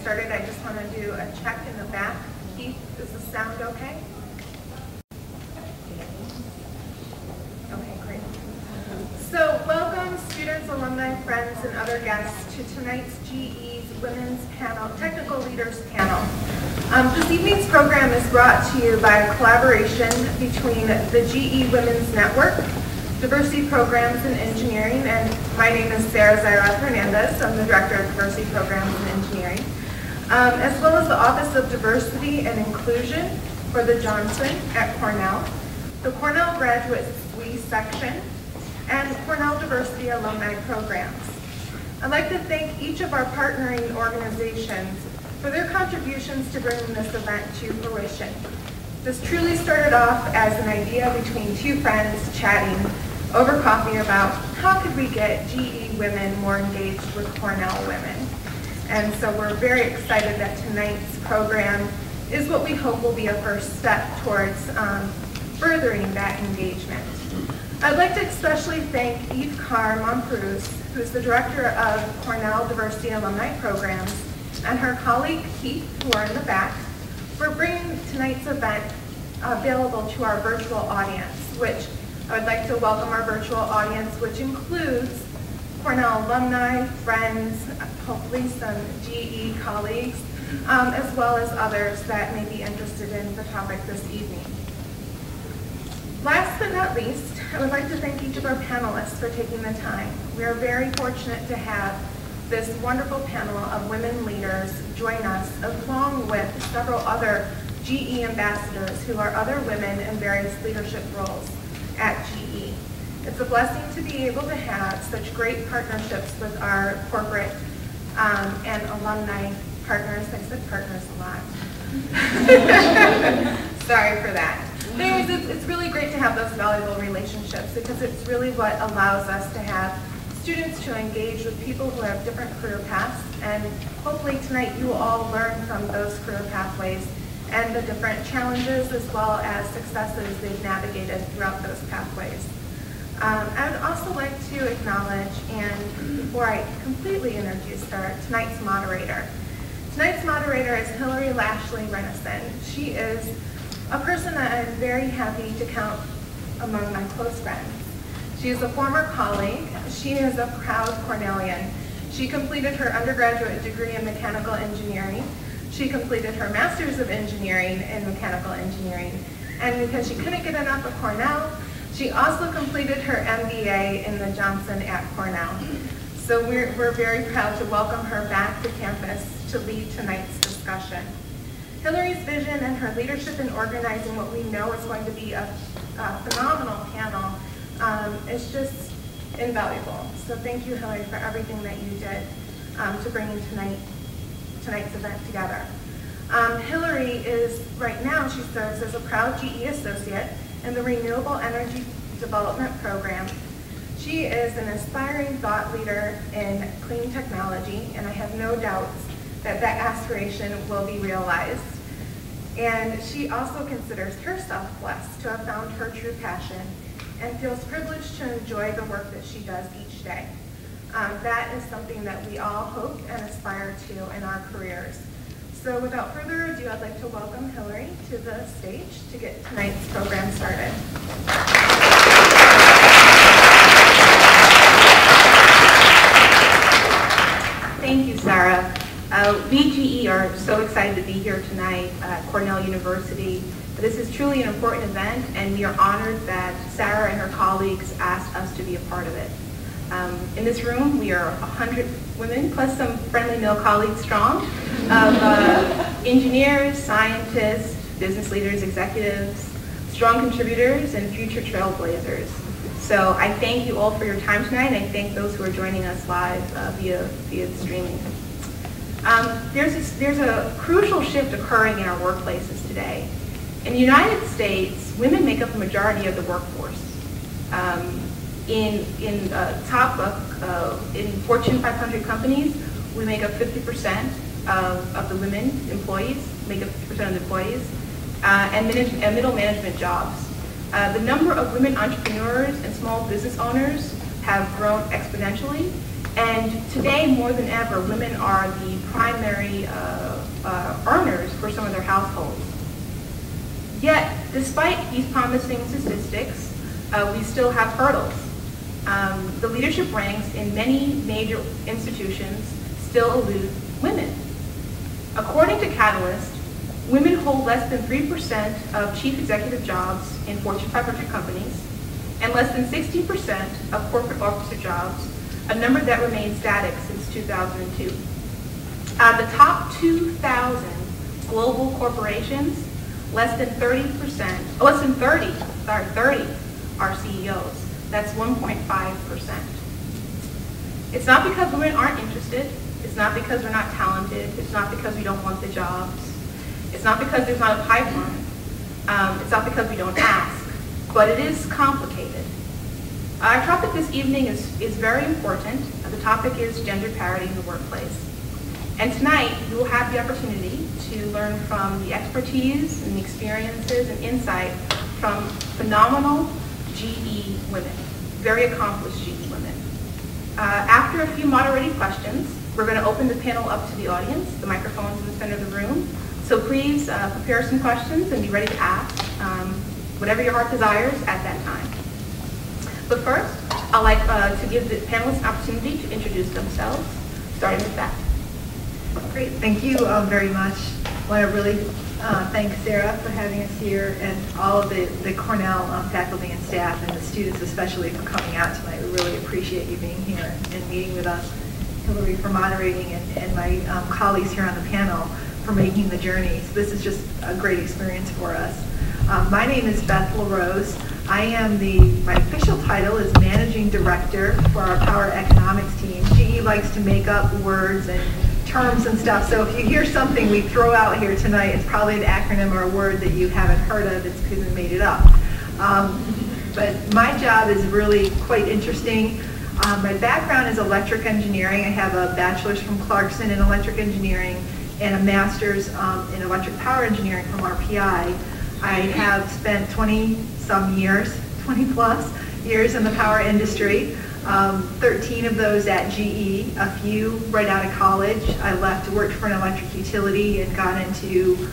started, I just want to do a check in the back. Keith, is the sound okay? Okay, great. So welcome students, alumni, friends, and other guests to tonight's GE's Women's Panel, Technical Leaders Panel. This evening's program is brought to you by a collaboration between the GE Women's Network, Diversity Programs in Engineering, and my name is Sarah Zaira Hernandez. I'm the Director of Diversity Programs in Engineering, as well as the Office of Diversity and Inclusion for the Johnson at Cornell, the Cornell Graduate SWE section, and Cornell Diversity Alumni Programs. I'd like to thank each of our partnering organizations for their contributions to bringing this event to fruition. This truly started off as an idea between two friends chatting over coffee about how could we get GE women more engaged with Cornell women. And so we're very excited that tonight's program is what we hope will be a first step towards furthering that engagement. I'd like to especially thank Eve Carr-Monfruz, who's the Director of Cornell Diversity Alumni Programs, and her colleague Keith, who are in the back, for bringing tonight's event available to our virtual audience, which I would like to welcome our virtual audience, which includes Cornell alumni, friends, hopefully some GE colleagues, as well as others that may be interested in the topic this evening. Last but not least, I would like to thank each of our panelists for taking the time. We are very fortunate to have this wonderful panel of women leaders join us, along with several other GE ambassadors who are other women in various leadership roles at GE. It's a blessing to be able to have such great partnerships with our corporate and alumni partners. I said partners a lot. Sorry for that. Anyways, it's really great to have those valuable relationships because it's really what allows us to have students to engage with people who have different career paths, and hopefully tonight you will all learn from those career pathways and the different challenges as well as successes they've navigated throughout those pathways. I would also like to acknowledge, and before I completely introduce her, tonight's moderator. Tonight's moderator is Hillary Lashley Renison. She is a person that I'm very happy to count among my close friends. She is a former colleague. She is a proud Cornellian. She completed her undergraduate degree in mechanical engineering. She completed her master's of engineering in mechanical engineering. And because she couldn't get enough of Cornell, she also completed her MBA in the Johnson at Cornell. So we're very proud to welcome her back to campus to lead tonight's discussion. Hillary's vision and her leadership in organizing what we know is going to be a phenomenal panel is just invaluable. So thank you, Hillary, for everything that you did to bring in tonight's event together. Hillary is, right now, she serves as a proud GE associate in the Renewable Energy Development Program. She is an aspiring thought leader in clean technology, and I have no doubts that that aspiration will be realized. And she also considers herself blessed to have found her true passion and feels privileged to enjoy the work that she does each day. That is something that we all hope and aspire to in our careers. So without further ado, I'd like to welcome Hillary to the stage to get tonight's program started. Thank you, Sarah. We GE are so excited to be here tonight at Cornell University. This is truly an important event, and we are honored that Sarah and her colleagues asked us to be a part of it. In this room, we are 100 women, plus some friendly male colleagues strong, of engineers, scientists, business leaders, executives, strong contributors, and future trailblazers. So I thank you all for your time tonight, and I thank those who are joining us live via streaming. There's a crucial shift occurring in our workplaces today. In the United States, women make up a majority of the workforce. In Fortune 500 companies, we make up 50% of the women employees, make up 50% of the employees, and middle management jobs. The number of women entrepreneurs and small business owners have grown exponentially, and today more than ever, women are the primary earners for some of their households. Yet, despite these promising statistics, we still have hurdles. The leadership ranks in many major institutions still elude women. According to Panelist, women hold less than 3% of chief executive jobs in Fortune 500 companies and less than 60% of corporate officer jobs, a number that remains static since 2002. Out of the top 2,000 global corporations, less than 30% are CEOs. That's 1.5%. It's not because women aren't interested. It's not because we're not talented. It's not because we don't want the jobs. It's not because there's not a pipeline. It's not because we don't ask. But it is complicated. Our topic this evening is very important. The topic is gender parity in the workplace. And tonight, we will have the opportunity to learn from the expertise and the experiences and insight from phenomenal GE women, very accomplished GE women. After a few moderating questions, we're going to open the panel up to the audience. The microphone's in the center of the room. So please prepare some questions and be ready to ask whatever your heart desires at that time. But first, I'd like to give the panelists an opportunity to introduce themselves, starting with Beth. Great, thank you very much. I want to really thank Sarah for having us here and all of the Cornell faculty and staff and the students especially for coming out tonight. We really appreciate you being here and meeting with us. Hillary for moderating and my colleagues here on the panel for making the journey. So this is just a great experience for us. My name is Beth LaRose. I am my official title is Managing Director for our Power Economics team. GE likes to make up words and terms and stuff, so if you hear something we throw out here tonight, it's probably an acronym or a word that you haven't heard of. It's because we made it up. But my job is really quite interesting. My background is electric engineering. I have a bachelor's from Clarkson in electric engineering and a master's in electric power engineering from RPI. I have spent 20-some years, 20-plus years in the power industry. 13 of those at GE, a few right out of college. I left, worked for an electric utility and got into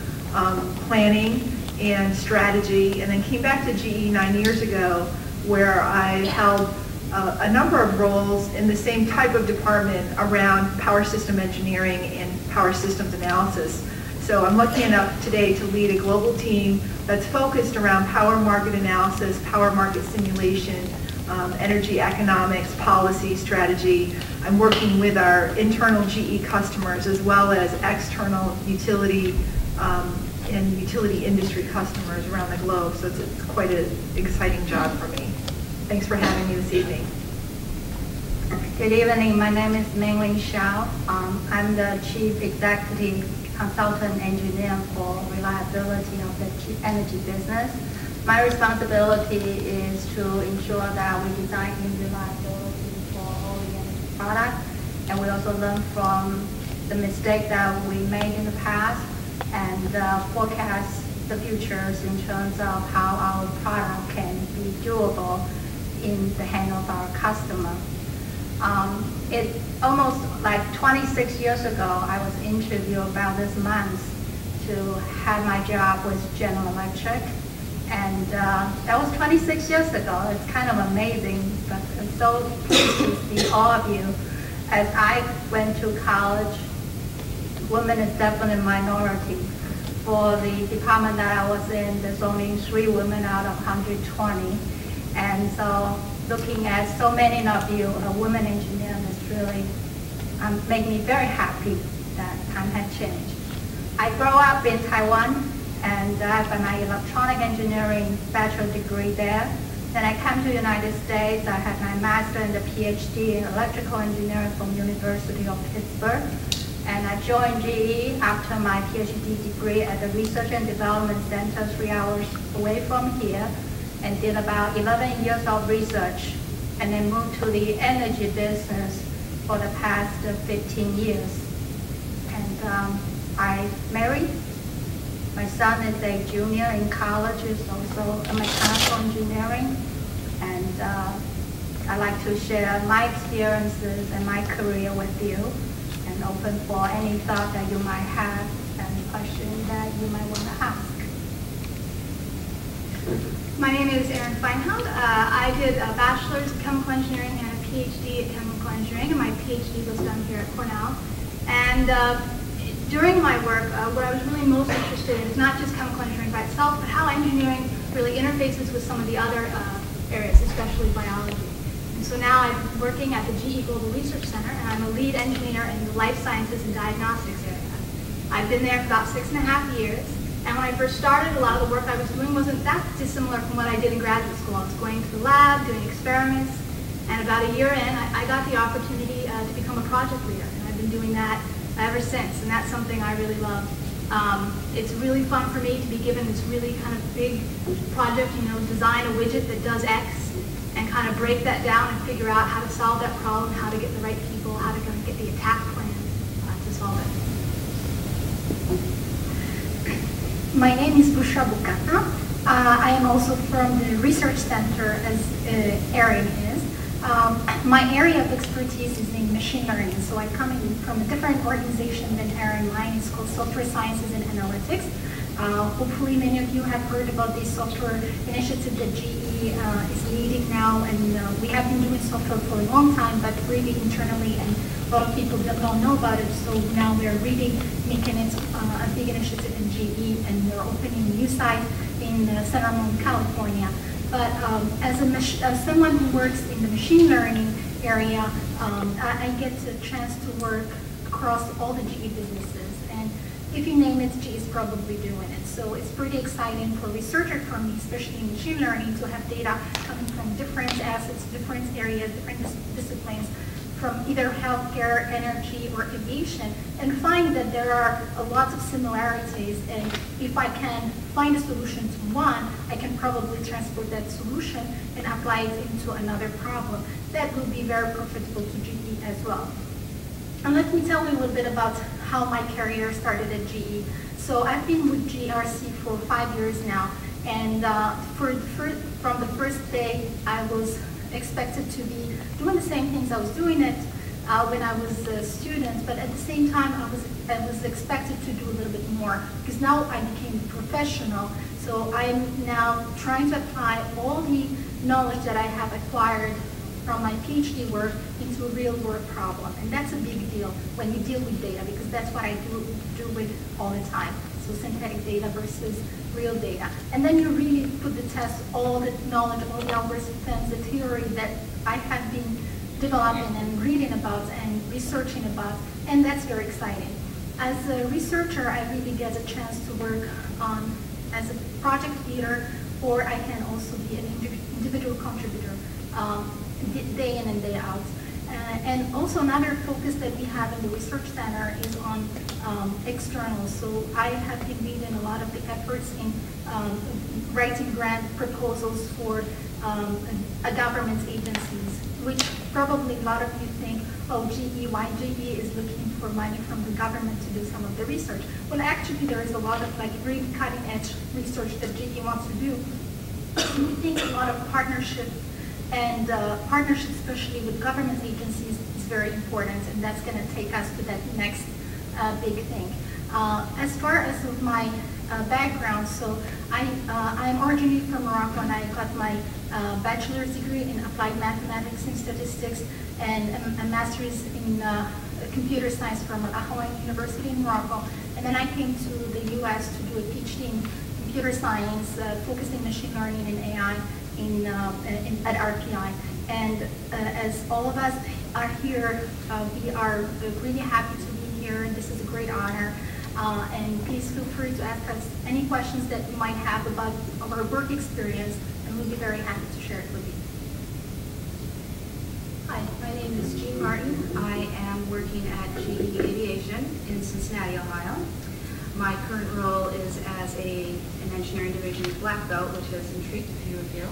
planning and strategy, and then came back to GE 9 years ago where I held a number of roles in the same type of department around power system engineering and power systems analysis. So I'm lucky enough today to lead a global team that's focused around power market analysis, power market simulation, energy economics, policy, strategy. I'm working with our internal GE customers as well as external utility and utility industry customers around the globe. So it's quite an exciting job for me. Thanks for having me this evening. Good evening. My name is Meng-Ling Hsiao. I'm the Chief Executive Consultant Engineer for reliability of the energy business. My responsibility is to ensure that we design in reliability for all the energy products, and we also learn from the mistake that we made in the past and forecast the futures in terms of how our product can be doable in the hand of our customer. It almost like 26 years ago, I was interviewed about this month to have my job with General Electric. And that was 26 years ago. It's kind of amazing, but I'm so pleased to see all of you. As I went to college, women is definitely a minority. For the department that I was in, there's only 3 women out of 120. And so looking at so many of you, a woman engineer, is really make me very happy that time had changed. I grew up in Taiwan, and I have my electronic engineering bachelor degree there. Then I came to the United States. I had my master and a PhD in electrical engineering from University of Pittsburgh. And I joined GE after my PhD degree at the Research and Development Center 3 hours away from here, and did about 11 years of research, and then moved to the energy business for the past 15 years. And I married. My son is a junior in college, is also a mechanical engineering, and I like to share my experiences and my career with you, and open for any thought that you might have, any question that you might want to ask. My name is Erin Finehout. I did a bachelor's of chemical engineering and a PhD in chemical engineering, and my PhD was done here at Cornell. And during my work, what I was really most interested in is not just chemical engineering by itself, but how engineering really interfaces with some of the other areas, especially biology. And so now I'm working at the GE Global Research Center, and I'm a lead engineer in the life sciences and diagnostics area. I've been there for about 6.5 years. And when I first started, a lot of the work I was doing wasn't that dissimilar from what I did in graduate school. I was going to the lab, doing experiments, and about a year in, I got the opportunity to become a project leader. And I've been doing that ever since, and that's something I really love. It's really fun for me to be given this really kind of big project, design a widget that does X, and kind of break that down and figure out how to solve that problem, how to get the right people, how to get the attack plan to solve it. My name is Bouchra. I am also from the research center, as Erin is. My area of expertise is in machine learning, so I come in from a different organization than Erin. Mine is called Software Sciences and Analytics. Hopefully many of you have heard about this software initiative that GE is leading now, and we have been doing software for a long time, but really internally, and a lot of people don't know about it, so now we're really making it a big initiative in GE, and we're opening a new site in Santa Monica, California. But as someone who works in the machine learning area, I get a chance to work across all the GE businesses. And if you name it, GE is probably doing it. So it's pretty exciting for a researcher for me, especially in machine learning, to have data coming from different assets, different areas, different disciplines, from either healthcare, energy, or aviation, and find that there are a lot of similarities. And if I can find a solution to one, I can probably transport that solution and apply it into another problem. That will be very profitable to GE as well. And let me tell you a little bit about how my career started at GE. So I've been with GRC for 5 years now, and from the first day I was expected to be doing the same things I was doing it when I was a student, but at the same time I was expected to do a little bit more, because now I became a professional. So I'm now trying to apply all the knowledge that I have acquired from my PhD work into a real world problem. And that's a big deal when you deal with data, because that's what I do with all the time. So synthetic data versus real data. And then you really put the test all the knowledge, all the algorithms, the theory that I have been developing and reading about and researching about, and that's very exciting. As a researcher, I really get a chance to work on as a project leader, or I can also be an individual contributor day in and day out. And also another focus that we have in the research center is on external. So I have been leading a lot of the efforts in writing grant proposals for government agencies, which probably a lot of you think, oh, why GE is looking for money from the government to do some of the research. Well, actually, there is a lot of really cutting edge research that GE wants to do. We think a lot of partnership, and partnership, especially with government agencies, is very important, and that's going to take us to that next big thing. As far as of my background, so I'm originally from Morocco, and I got my bachelor's degree in applied mathematics and statistics, and a master's in computer science from Al University in Morocco. And then I came to the US to do a PhD in computer science, focusing machine learning and AI at RPI. And as all of us are here, we are really happy to be here. This is a great honor. And please feel free to ask us any questions that you might have about our work experience, and we'll be very happy to share it with you. Hi, my name is Jean Martin. I am working at GE Aviation in Cincinnati, Ohio. My current role is as an engineering division black belt, which has intrigued a few of you.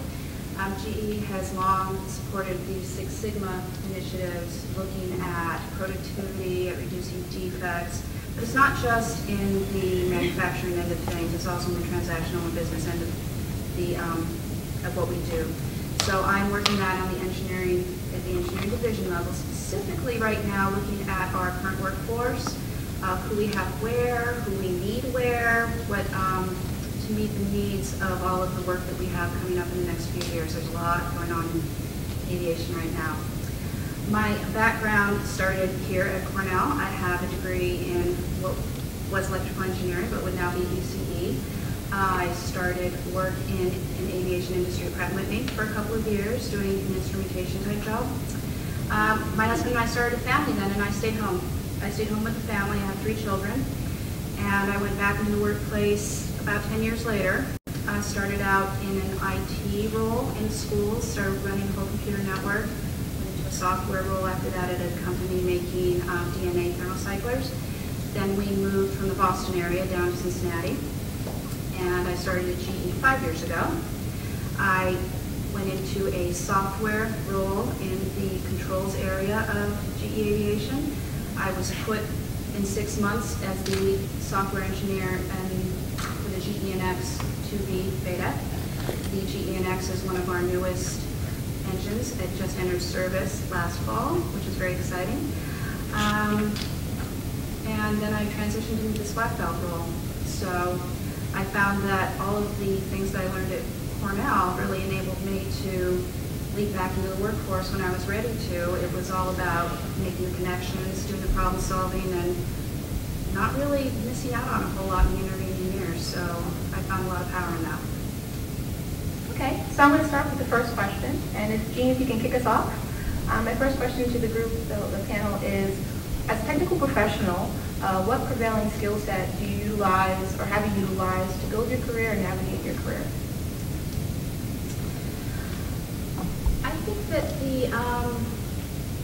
GE has long supported the Six Sigma initiatives, looking at productivity, at reducing defects. But it's not just in the manufacturing end of things, it's also in the transactional and business end of what we do. So I'm working that on the engineering, at the engineering division level, specifically specifically right now looking at our current workforce, who we have where, who we need where, what to meet the needs of all of the work that we have coming up in the next few years. There's a lot going on in aviation right now. My background started here at Cornell. I have a degree in what was electrical engineering, but would now be ECE. I started work in an aviation industry at Pratt & Whitney for a couple of years, doing an instrumentation type job. My husband and I started a family then, and I stayed home. I stayed home with the family. I have 3 children, and I went back into the workplace about 10 years later. I started out in an IT role in schools, started running the whole computer network, went into a software role after that at a company making DNA thermocyclers. Then we moved from the Boston area down to Cincinnati, and I started at GE 5 years ago. I went into a software role in the controls area of GE Aviation. I was put in 6 months as the lead software engineer for the GE&X 2B beta. The GE&X is one of our newest engines. It just entered service last fall, which is very exciting. And then I transitioned into this black belt role. So I found that all of the things that I learned at Cornell really enabled me to leap back into the workforce when I was ready to. It was all about making the connections, doing the problem solving, and not really missing out on a whole lot in the intervening years. So I found a lot of power in that. Okay, so I'm going to start with the first question, and Jean, if you can kick us off. My first question to the group, the panel, is, as a technical professional, what prevailing skill set do you utilize or have you utilized to build your career and navigate your career? I think that the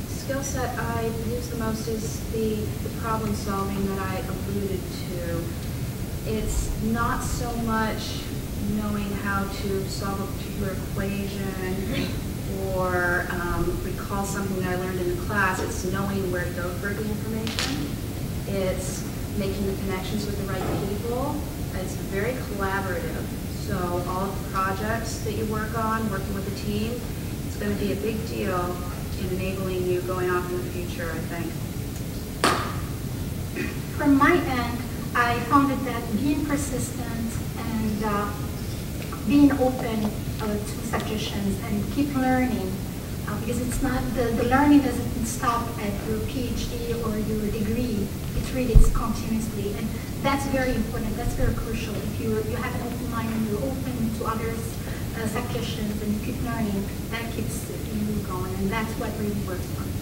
skill set I use the most is the problem solving that I alluded to. It's not so much knowing how to solve a particular equation or recall something that I learned in the class. It's knowing where to go for the information. It's making the connections with the right people. It's very collaborative. So all of the projects that you work on, working with a team, it's going to be a big deal in enabling you going off in the future, I think. From my end, I found it that being persistent and being open to suggestions and keep learning, because it's not, the learning doesn't stop at your PhD or your degree. It's continuously, and that's very important. That's very crucial. If you have an open mind and you're open to others' suggestions and you keep learning, that keeps you going, and that's what really works for me.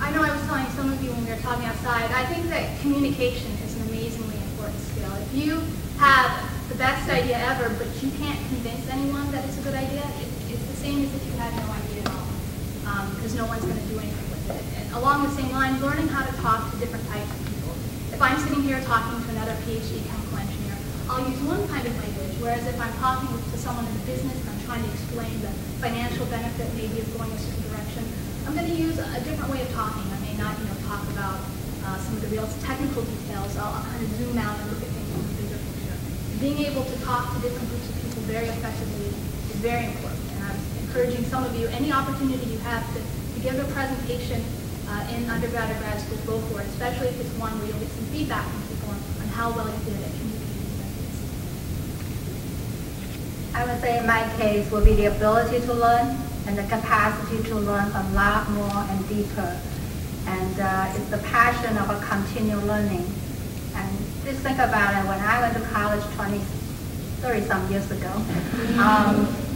I know I was telling some of you when we were talking outside, I think that communication is an amazingly important skill. If you have the best idea ever, but you can't convince anyone that it's a good idea, it's the same as if you had no idea at all, because no one's going to do anything with it. And along the same line, learning how to talk to different types of people. If I'm sitting here talking to another PhD chemical engineer, I'll use one kind of language, whereas if I'm talking to someone in the business and I'm trying to explain the financial benefit maybe of going a certain direction, I'm going to use a different way of talking. I may not, talk about some of the real technical details. I'll kind of zoom out and look at things in the bigger picture. Being able to talk to different groups of people very effectively is very important. And I'm encouraging some of you, any opportunity you have to give a presentation in undergrad or grad school, go for it, especially if it's one where you'll get some feedback from people on how well you did at communicating ideas. I would say in my case will be the ability to learn and the capacity to learn a lot more and deeper. And it's the passion of a continual learning. And just think about it, when I went to college 30-some years ago,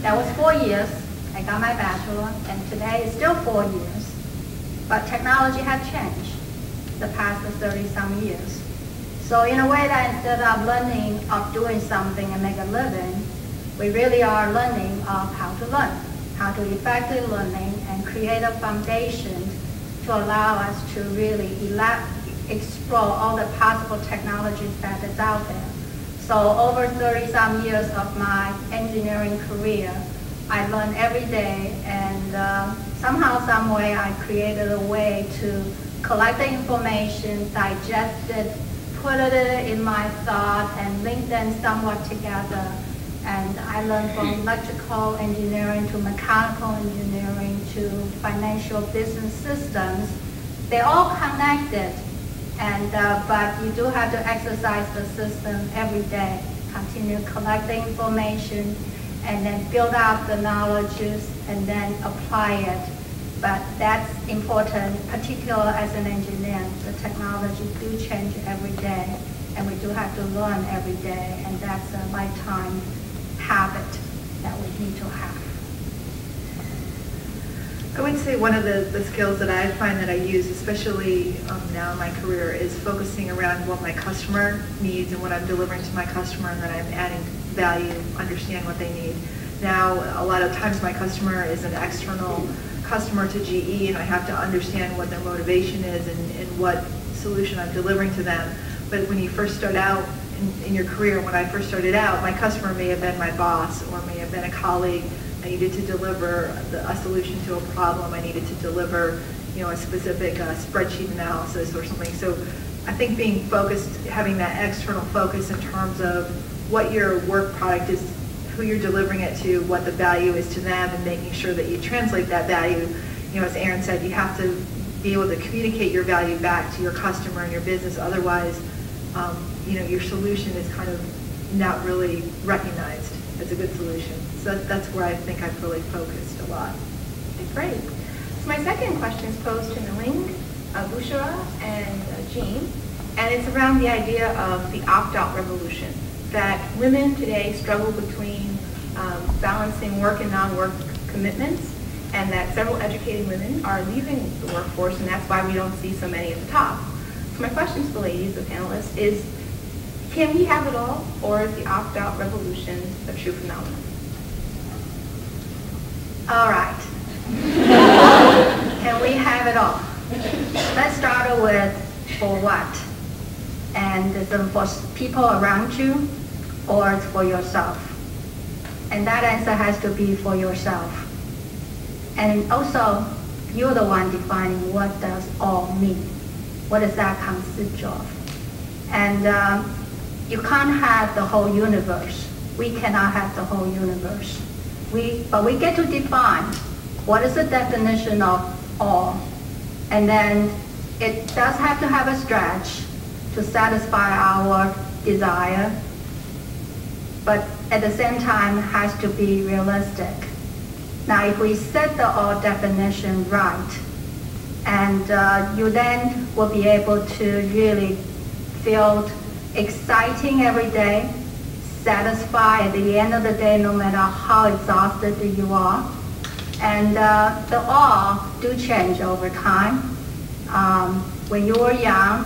that was 4 years. I got my bachelor, and today it's still 4 years. But technology has changed the past 30-some years. So in a way that instead of learning of doing something and make a living, we really are learning of how to learn, how to effectively learning and create a foundation to allow us to really explore all the possible technologies that is out there. So over 30-some years of my engineering career, I learn every day, and somehow, some way, I created a way to collect the information, digest it, put it in my thought, and link them somewhat together, And I learned from electrical engineering to mechanical engineering to financial business systems. They're all connected, and but you do have to exercise the system every day, continue collecting information, and then build up the knowledges and then apply it. But that's important, particularly as an engineer. The technology do change every day, and we do have to learn every day, and that's a lifetime habit that we need to have. I would say one of the skills that I find that I use, especially now in my career, is focusing around what my customer needs and what I'm delivering to my customer, and that I'm adding value, understand what they need. Now, a lot of times my customer is an external customer to GE, and I have to understand what their motivation is and what solution I'm delivering to them. But when you first start out in your career, when I first started out, my customer may have been my boss or may have been a colleague. I needed to deliver a solution to a problem. I needed to deliver, a specific spreadsheet analysis or something. So I think being focused, having that external focus in terms of what your work product is, who you're delivering it to, what the value is to them, and making sure that you translate that value. As Erin said, you have to be able to communicate your value back to your customer and your business. Otherwise, your solution is kind of not really recognized as a good solution. So that's where I think I've really focused a lot. Great. So my second question is posed to Meng-Ling, Bouchra, and Jean, and it's around the idea of the opt-out revolution, that women today struggle between balancing work and non-work commitments, and that several educated women are leaving the workforce, and that's why we don't see so many at the top. So my question to the ladies, the panelists, is can we have it all, or is the opt-out revolution a true phenomenon? All right. Can we have it all? Let's start with for what? And is it for people around you or it's for yourself? And that answer has to be for yourself. And also, you're the one defining what does all mean. What does that consist of? And you can't have the whole universe. We cannot have the whole universe. But we get to define what is the definition of all. And then it does have to have a stretch to satisfy our desire, but at the same time has to be realistic. Now, if we set the all definition right, and you then will be able to really feel exciting every day, satisfied at the end of the day, no matter how exhausted you are. And the all do change over time. When you were young,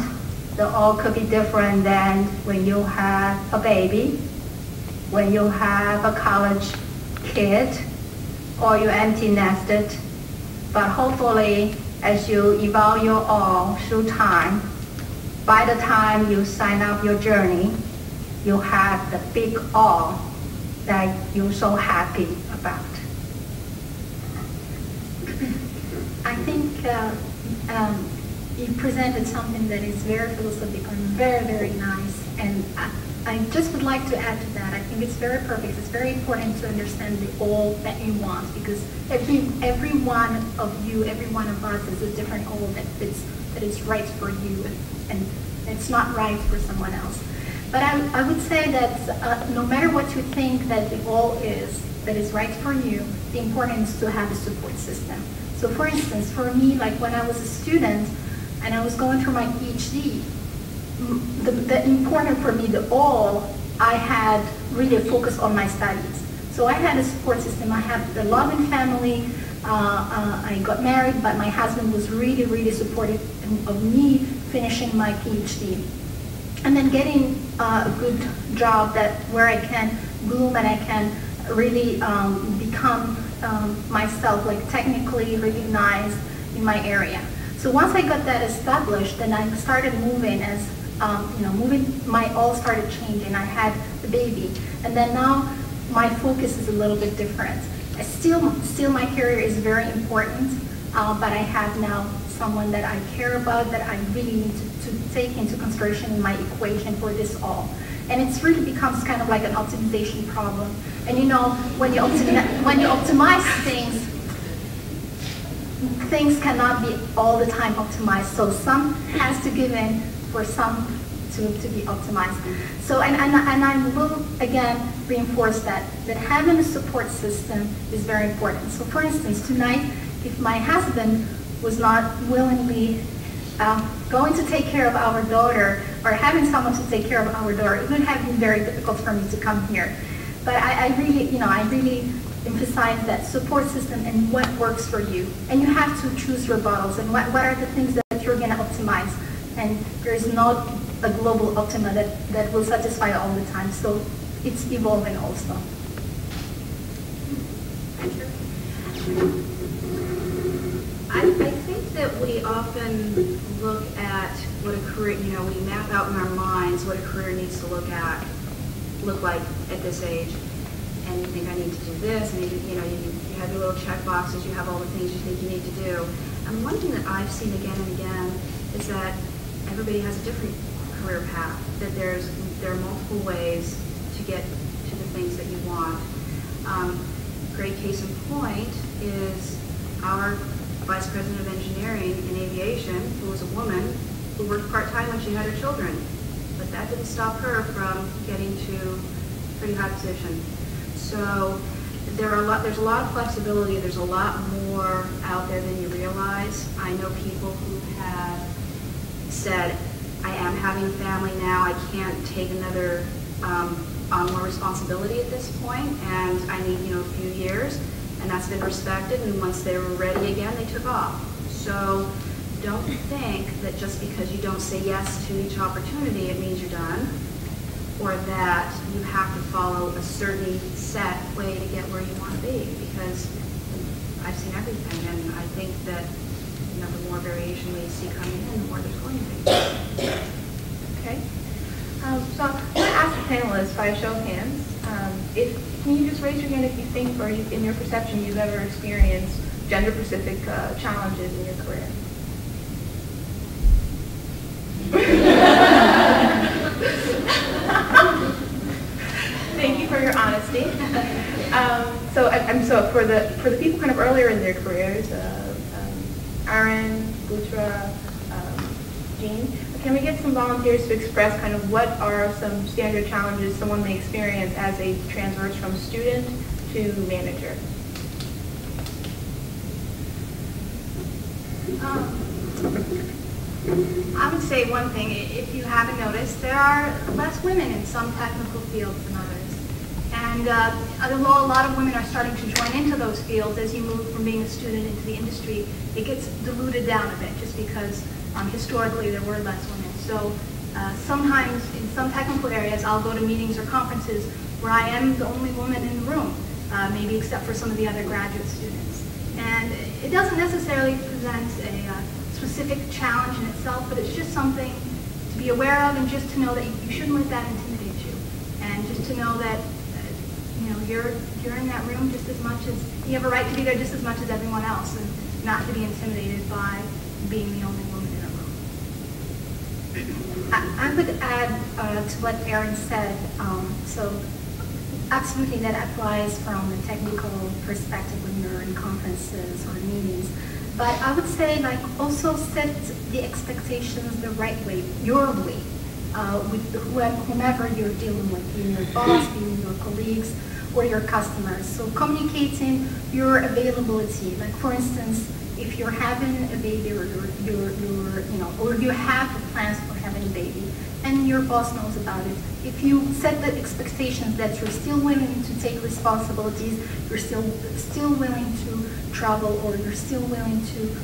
the all could be different than when you have a baby, when you have a college kid, or you empty nested. But hopefully, as you evolve your all through time, by the time you sign up your journey, you have the big all that you're so happy about. I think you presented something that is very philosophical and very, very nice. And I just would like to add to that. I think it's very perfect. It's very important to understand the all that you want, because every one of you, every one of us is a different all that is right for you, and it's not right for someone else. But I would say that no matter what you think that the all is, that is right for you, the important is to have a support system. So for instance, for me, like when I was a student and I was going through my PhD, the important for me, the all, I had really focused on my studies. So I had a support system. I had a loving family. I got married, but my husband was really, really supportive of me finishing my PhD. And then getting a good job where I can bloom and I can really become myself, like technically recognized in my area. So once I got that established, then I started moving as, my all started changing. I had the baby. And then now my focus is a little bit different. Still my career is very important, but I have now someone that I care about, that I really need to take into consideration in my equation for this all. and it's really becomes kind of like an optimization problem. And you know, when you optimize things cannot be all the time optimized. So some has to give in for some to be optimized. So and I will again reinforce that having a support system is very important. So for instance, tonight, if my husband was not willingly going to take care of our daughter, or having someone to take care of our daughter, it would have been very difficult for me to come here. But I really emphasize that support system and what works for you. And you have to choose your battles and what are the things that you're going to optimize. And there is not a global optima that will satisfy all the time. So it's evolving also. I think that we often look at what a career, we map out in our minds what a career needs to look like at this age. And you think, I need to do this, and you have your little check boxes, you have all the things you think you need to do. And one thing that I've seen again and again is that everybody has a different career path, that there are multiple ways to get to the things that you want. Great case in point is our Vice President of Engineering in Aviation, who was a woman who worked part-time when she had her children. But that didn't stop her from getting to a pretty high position. So there's a lot of flexibility. There's a lot more out there than you realize. I know people who have said, I am having a family now. I can't take another on more responsibility at this point, and I need a few years, and that's been respected. And once they were ready again, they took off. So don't think that just because you don't say yes to each opportunity, it means you're done, or that you have to follow a certain set way to get where you want to be, because I've seen everything, and I think that the more variation we see coming in, the more there's going to be. Okay. So I'm going to ask the panelists by a show of hands. Can you just raise your hand if you think, or in your perception, you've ever experienced gender-specific challenges in your career? Thank you for your honesty. So for the people kind of earlier in their careers, Erin, Bouchra, Jean, can we get some volunteers to express kind of what are some standard challenges someone may experience as they transverse from student to manager? I would say one thing, if you haven't noticed, there are less women in some technical fields than others. And although a lot of women are starting to join into those fields, as you move from being a student into the industry, it gets diluted down a bit just because historically there were less women. So sometimes in some technical areas, I'll go to meetings or conferences where I am the only woman in the room, maybe except for some of the other graduate students. And it doesn't necessarily present a specific challenge in itself, but it's just something to be aware of, and just to know that you shouldn't let that intimidate you. And just to know that you're in that room just as much as, you have a right to be there just as much as everyone else, and not to be intimidated by being the only woman in a room. I would add to what Erin said. So absolutely that applies from a technical perspective when you're in conferences or meetings. But I would say, also set the expectations the right way, your way, with whomever you're dealing with, being your boss, being your colleagues, or your customers. So communicating your availability. Like for instance, if you're having a baby, or or you have plans for having a baby, and your boss knows about it, if you set the expectations that you're still willing to take responsibilities, you're still willing to travel, or you're still willing to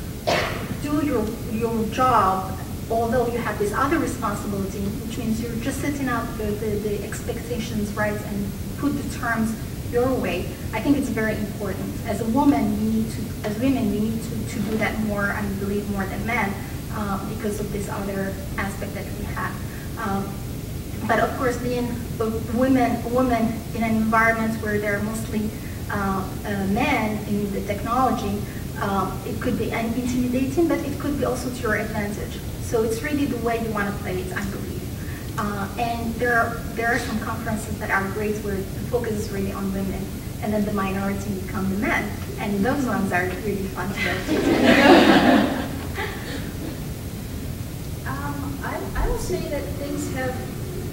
do your job, although you have this other responsibility, which means you're just setting out the expectations right and put the terms your way. I think it's very important. As a woman, as women, we need to do that more, I believe, more than men, because of this other aspect that we have. But of course, being a woman in an environment where there are mostly men in the technology, it could be intimidating, but it could be also to your advantage. So it's really the way you want to play it, I believe. And there are some conferences that are great where the focus is really on women, and then the minority become the men. And those ones are really fun to go to. I will say that things have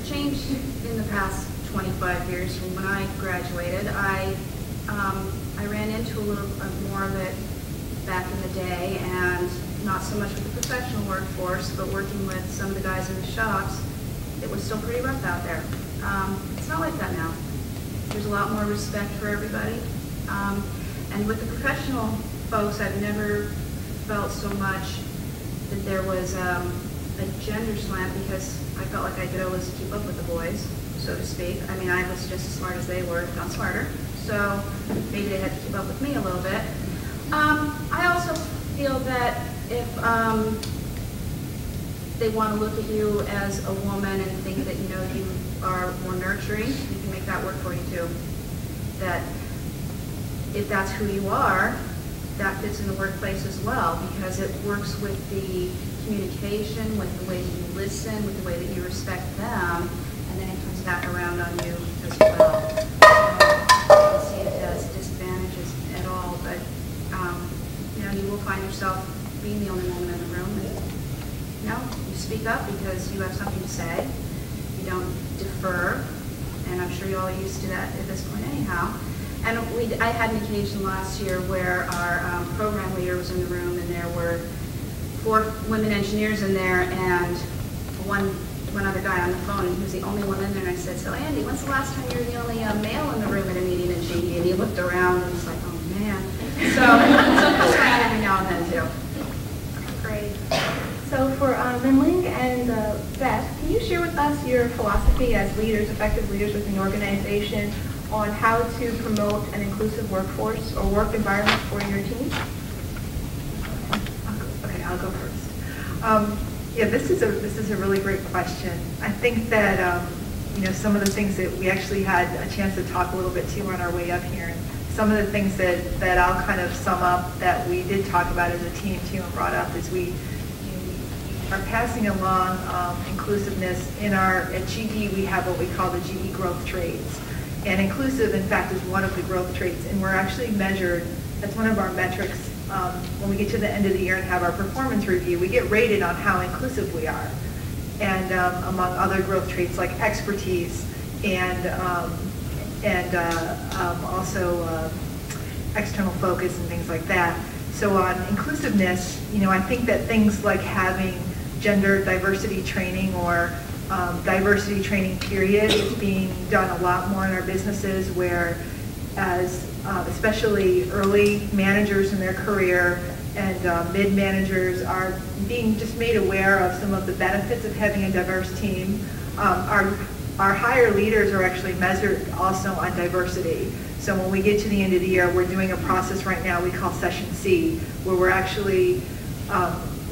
changed in the past 25 years. From when I graduated, I ran into a little more of it back in the day, and not so much with the professional workforce, but working with some of the guys in the shops, it was still pretty rough out there. It's not like that now. There's a lot more respect for everybody. And with the professional folks, I've never felt so much that there was a gender slant, because I felt like I could always keep up with the boys, so to speak. I mean, I was just as smart as they were, if not smarter. So maybe they had to keep up with me a little bit. I also feel that if they want to look at you as a woman and think that, you know, you are more nurturing, you can make that work for you too. That if that's who you are, that fits in the workplace as well, because it works with the communication, with the way that you listen, with the way that you respect them, and then it comes back around on you as well. I don't see it as disadvantages at all, but you know, you will find yourself being the only woman in the room, and you know, you speak up because you have something to say. You don't defer, and I'm sure you're all used to that at this point anyhow. And I had an occasion last year where our program leader was in the room, and there were 4 women engineers in there, and one other guy on the phone, and he was the only one in there. And I said, "So Andy, when's the last time you were the only male in the room at a meeting at GE?" And he looked around and was like, "Oh man." So it comes around every now and then too. Great. So for Meng-Ling and Beth, can you share with us your philosophy as leaders, effective leaders within the organization, on how to promote an inclusive workforce or work environment for your team? Okay, I'll go first. Yeah, this is a really great question. I think that you know, some of the things that we actually had a chance to talk a little bit to on our way up here, and some of the things that I'll kind of sum up that we did talk about as a team too and brought up is we are passing along inclusiveness at GE. We have what we call the GE growth traits. And inclusive, in fact, is one of the growth traits, and we're actually measured, that's one of our metrics. When we get to the end of the year and have our performance review, we get rated on how inclusive we are. And among other growth traits like expertise and also external focus and things like that. So on inclusiveness, you know, I think that things like having gender diversity training or diversity training period is being done a lot more in our businesses, where as especially early managers in their career and mid-managers are being just made aware of some of the benefits of having a diverse team. Our higher leaders are actually measured also on diversity. So when we get to the end of the year, we're doing a process right now we call Session C, where we're actually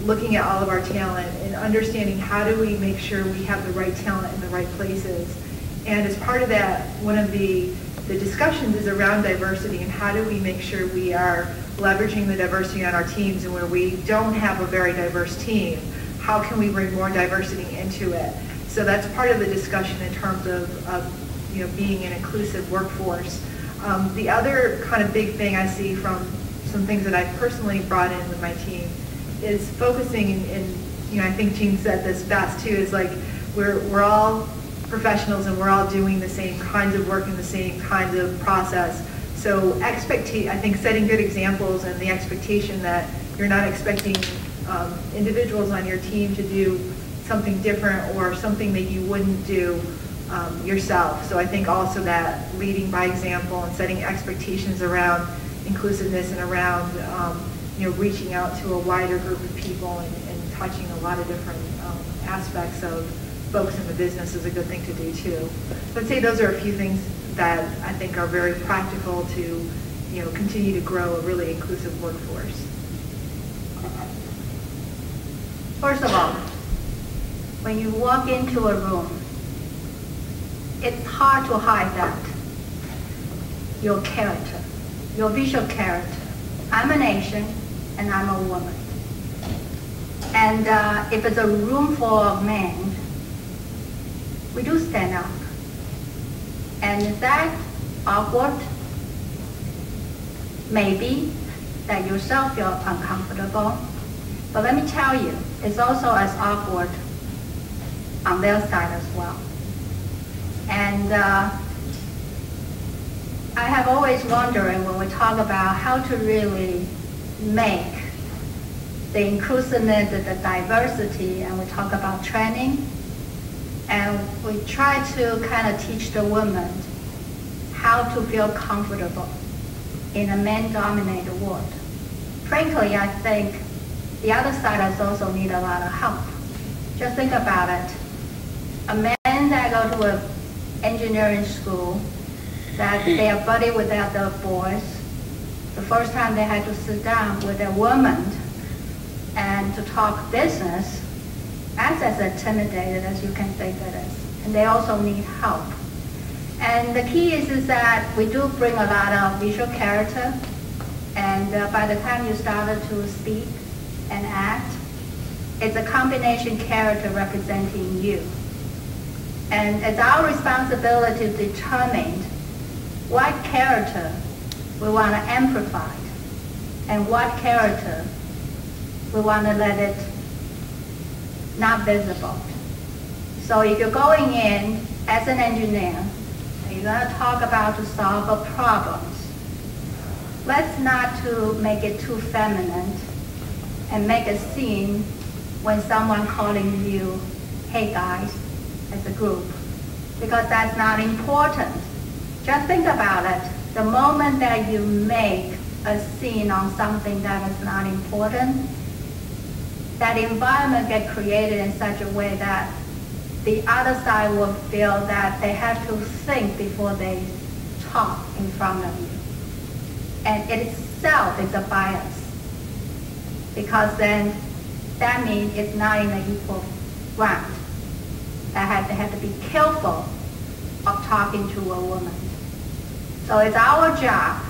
looking at all of our talent and understanding how do we make sure we have the right talent in the right places. And as part of that, one of the discussions is around diversity and how do we make sure we are leveraging the diversity on our teams, and where we don't have a very diverse team, how can we bring more diversity into it? So that's part of the discussion in terms of you know, being an inclusive workforce. The other kind of big thing I see from some things that I've personally brought in with my team is focusing, and you know, I think Jean said this best too, is like we're all professionals and we're all doing the same kinds of work and the same kinds of process. So I think setting good examples and the expectation that you're not expecting individuals on your team to do something different or something that you wouldn't do yourself. So I think also that leading by example and setting expectations around inclusiveness and around you know, reaching out to a wider group of people and touching a lot of different aspects of folks in the business is a good thing to do too. So I'd say those are a few things that I think are very practical to, you know, continue to grow a really inclusive workforce. First of all, when you walk into a room, it's hard to hide that. Your character, your visual character. I'm an Asian and I'm a woman. And if it's a room full of men, we do stand up. And is that awkward? Maybe that you yourself feel uncomfortable. But let me tell you, it's also as awkward on their side as well. And I have always wondered when we talk about how to really make the inclusiveness, the diversity, and we talk about training, and we try to kind of teach the women how to feel comfortable in a man-dominated world. Frankly, I think the other side does also need a lot of help. Just think about it. A man that go to an engineering school, that they are buddy with the other boys, the first time they had to sit down with a woman and to talk business, that's as intimidated as you can think it is. And they also need help. And the key is that we do bring a lot of visual character, and by the time you started to speak and act, it's a combination character representing you. And it's our responsibility to determine what character we want to amplify and what character we want to let it not visible. So if you're going in as an engineer, and you're going to talk about to solve a problems, let's not to make it too feminine and make a scene when someone calling you, hey guys, as a group, because that's not important. Just think about it. The moment that you make a scene on something that is not important, that environment get created in such a way that the other side will feel that they have to think before they talk in front of you. And it itself is a bias, because then that means it's not in an equal ground. They have to be careful of talking to a woman. So it's our job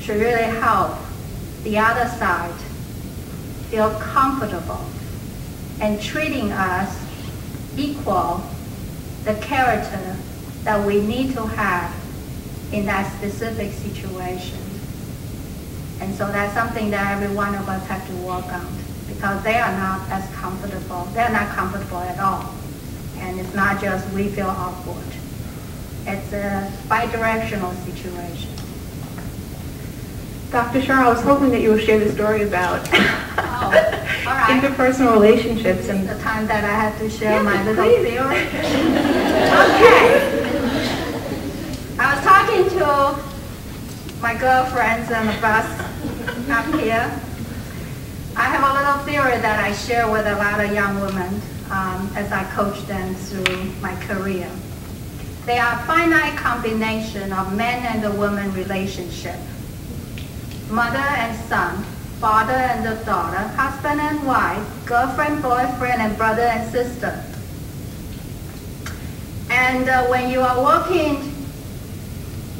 to really help the other side feel comfortable and treating us equal the character that we need to have in that specific situation. And so that's something that every one of us have to work on, because they are not as comfortable. They're not comfortable at all. And it's not just we feel awkward. It's a bi-directional situation. Dr. Hsiao, I was hoping that you would share the story about All right. interpersonal relationships and The time that I had to share my little please. theory. Okay. I was talking to my girlfriends on the bus up here. I have a little theory that I share with a lot of young women as I coach them through my career. They are a finite combination of man and the woman relationship. Mother and son, father and the daughter, husband and wife, girlfriend, boyfriend, and brother and sister. And when you are working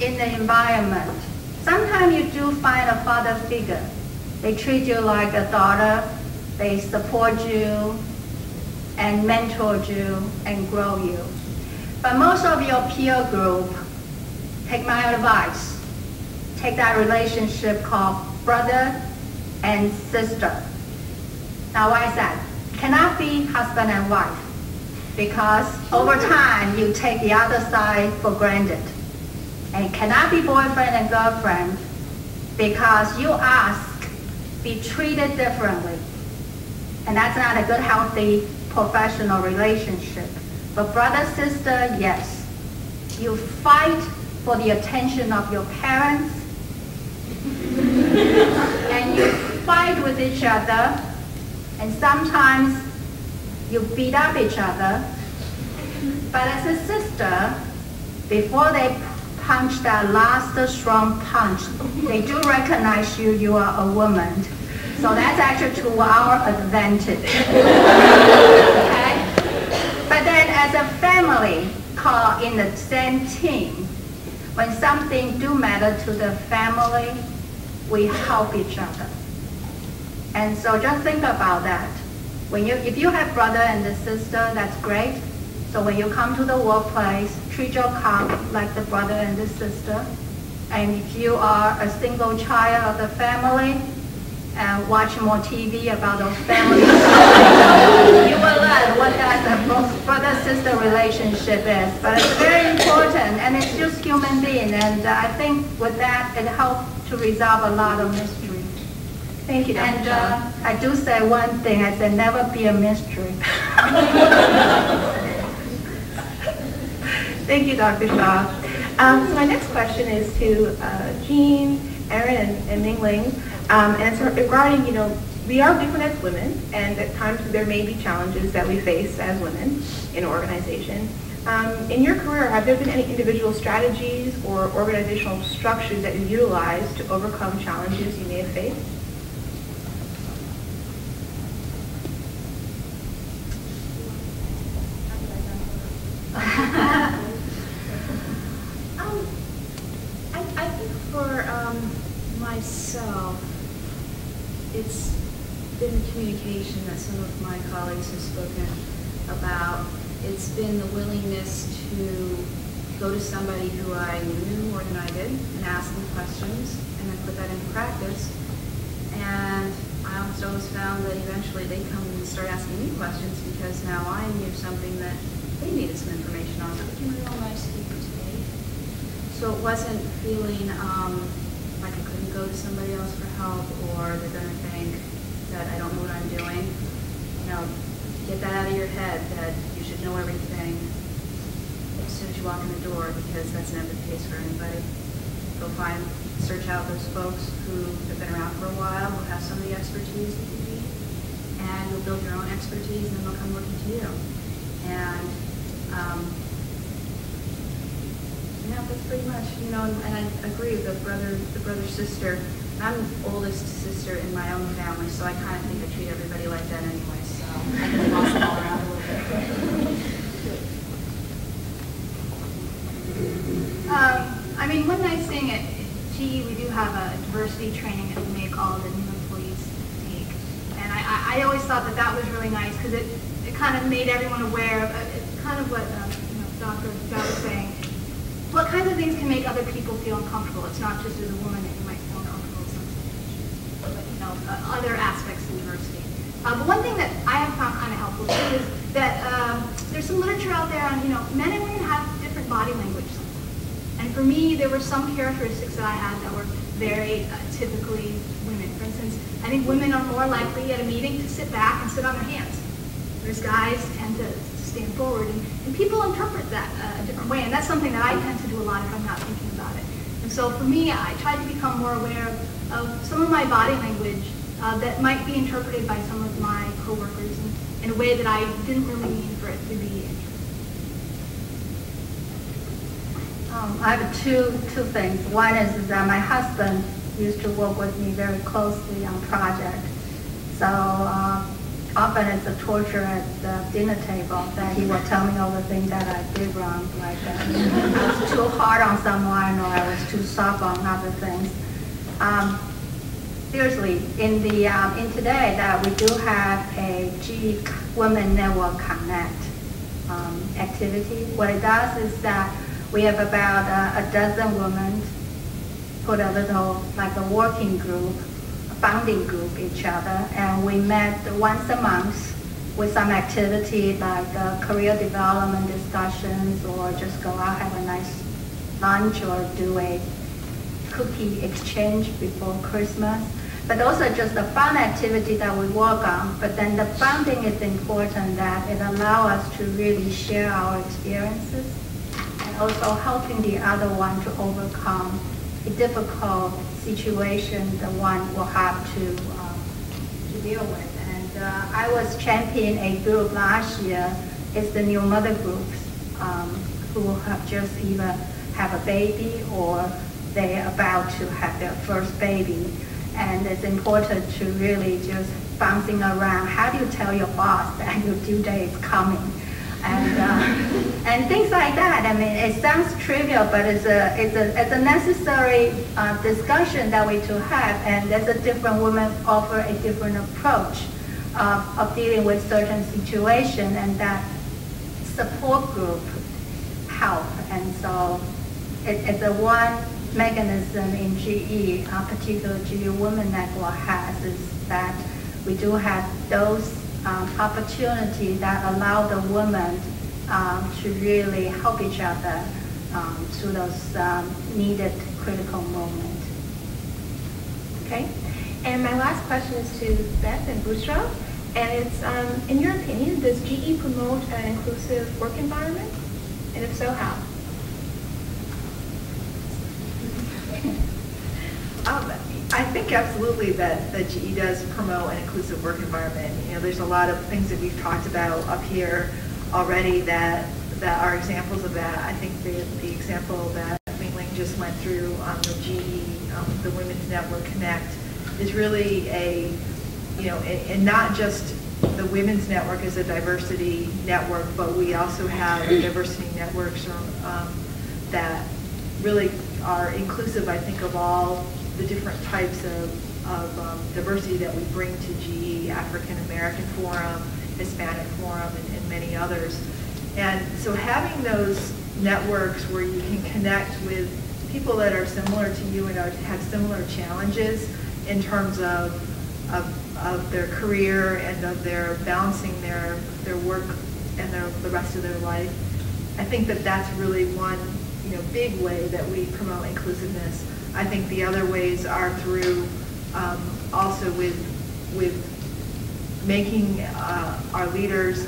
in the environment, sometimes you do find a father figure. They treat you like a daughter, they support you and mentor you and grow you. But most of your peer group, take my advice, take that relationship called brother and sister. Now why is that? Cannot be husband and wife, because over time you take the other side for granted. And it cannot be boyfriend and girlfriend, because you ask, be treated differently. And that's not a good, healthy, professional relationship. But brother, sister, yes. You fight for the attention of your parents, and you fight with each other, and sometimes you beat up each other. But as a sister, before they punch that last strong punch, they do recognize you are a woman. So that's actually to our advantage. Okay? But then as a family called in the same team, when something do matter to the family, we help each other. And so just think about that. If you have brother and a sister, that's great. So when you come to the workplace, treat your colleague like the brother and the sister. And if you are a single child of the family, and watch more TV about those families, you will learn what that brother-sister relationship is. But it's very important, and it's just human being. And I think with that, it helps to resolve a lot of mystery. Thank you, Dr. And Hsiao. I do say one thing, I said never be a mystery. Thank you, Dr. Hsiao. So my next question is to Jean, Erin, and Meng-Ling. And it's regarding, we are different as women, and at times there may be challenges that we face as women in an organization. In your career, have there been any individual strategies or organizational structures that you utilize to overcome challenges you may have faced? I think for myself, it's been communication that some of my colleagues have spoken about. It's been the willingness to go to somebody who I knew more than I did and ask them questions and then put that into practice. And I almost always found that eventually they come and start asking me questions because now I knew something that they needed some information on. It became a real nice speaker today. So it wasn't feeling like I couldn't go to somebody else for help, or they're going to think that I don't know what I'm doing. Get that out of your head that you should know everything as soon as you walk in the door, because that's never the case for anybody. Go search out those folks who have been around for a while, who have some of the expertise that you need, and you'll build your own expertise, and then they'll come looking to you. And that's pretty much, and I agree with the brother-sister. I'm the oldest sister in my own family, so I kind of think I treat everybody like that anyway, so I get the boss all around a little bit. One nice thing at GE, we do have a diversity training that we make all the new employees take. And I always thought that was really nice because it kind of made everyone aware of kind of what Dr. Hsiao was saying. What kinds of things can make other people feel uncomfortable? It's not just as a woman that you might feel uncomfortable in some situations, but other aspects of diversity. But one thing that I have found kind of helpful too is that there's some literature out there on, men and women have different body language sometimes. And for me, there were some characteristics that I had that were very typically women. For instance, I think women are more likely at a meeting to sit back and sit on their hands, whereas guys tend to stand forward. And people interpret that a different way, and that's something that I tend to do a lot if I'm not thinking about it. And so for me, I try to become more aware of some of my body language that might be interpreted by some of my coworkers in a way that I didn't really mean for it to be interpreted. I have two things. One is that my husband used to work with me very closely on projects. So often it's a torture at the dinner table that he will tell me all the things that I did wrong, like I was too hard on someone or I was too soft on other things. Seriously, in today that we do have a GE Women Network Connect activity. What it does is that we have about a dozen women put a little, like a working group, a bonding group each other, and we met once a month with some activity like career development discussions, or just go out, have a nice lunch, or do a cookie exchange before Christmas. But those are just a fun activity that we work on. But then the bonding is important, that it allows us to really share our experiences, and also helping the other one to overcome a difficult situation the one will have to deal with. And I was championing a group last year. It's the new mother groups who have just either have a baby or they're about to have their first baby. And it's important to really just bouncing around. How do you tell your boss that your due date is coming? And things like that. I mean, it sounds trivial, but it's a necessary discussion that we to have. And there's a different women offer a different approach of dealing with certain situation, and that support group help. And so it's a one mechanism in GE, particular GE Women Network has, is that we do have those opportunities that allow the women to really help each other through those needed critical moments. Okay. And my last question is to Beth and Bouchra, and it's, in your opinion, does GE promote an inclusive work environment? And if so, how? I think absolutely that GE does promote an inclusive work environment. You know, there's a lot of things that we've talked about up here already that are examples of that. I think the example that Meng-Ling just went through on the GE, the Women's Network Connect, is really and not just the Women's Network as a diversity network, but we also have diversity networks that really are inclusive, I think, of all the different types of diversity that we bring to GE, African American Forum, Hispanic Forum, and many others. And so having those networks where you can connect with people that are similar to you and have similar challenges in terms of their career and of their balancing their work and the rest of their life, I think that that's really one big way that we promote inclusiveness. I think the other ways are through also with making our leaders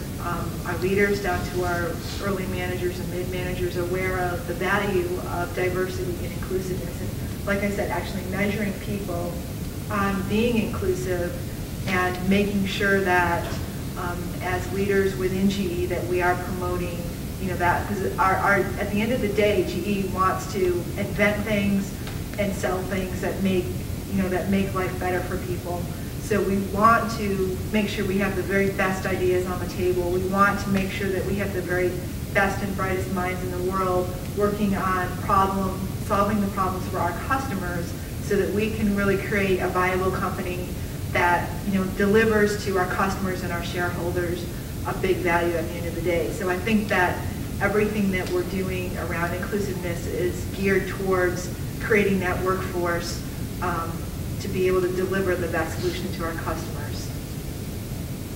down to our early managers and mid-managers aware of the value of diversity and inclusiveness. And like I said, actually measuring people on being inclusive and making sure that as leaders within GE that we are promoting that, because at the end of the day, GE wants to invent things and sell things that make life better for people. So we want to make sure we have the very best ideas on the table. We want to make sure that we have the very best and brightest minds in the world working on solving the problems for our customers, so that we can really create a viable company that delivers to our customers and our shareholders a big value at the end of the day. So I think that everything that we're doing around inclusiveness is geared towards creating that workforce to be able to deliver the best solution to our customers.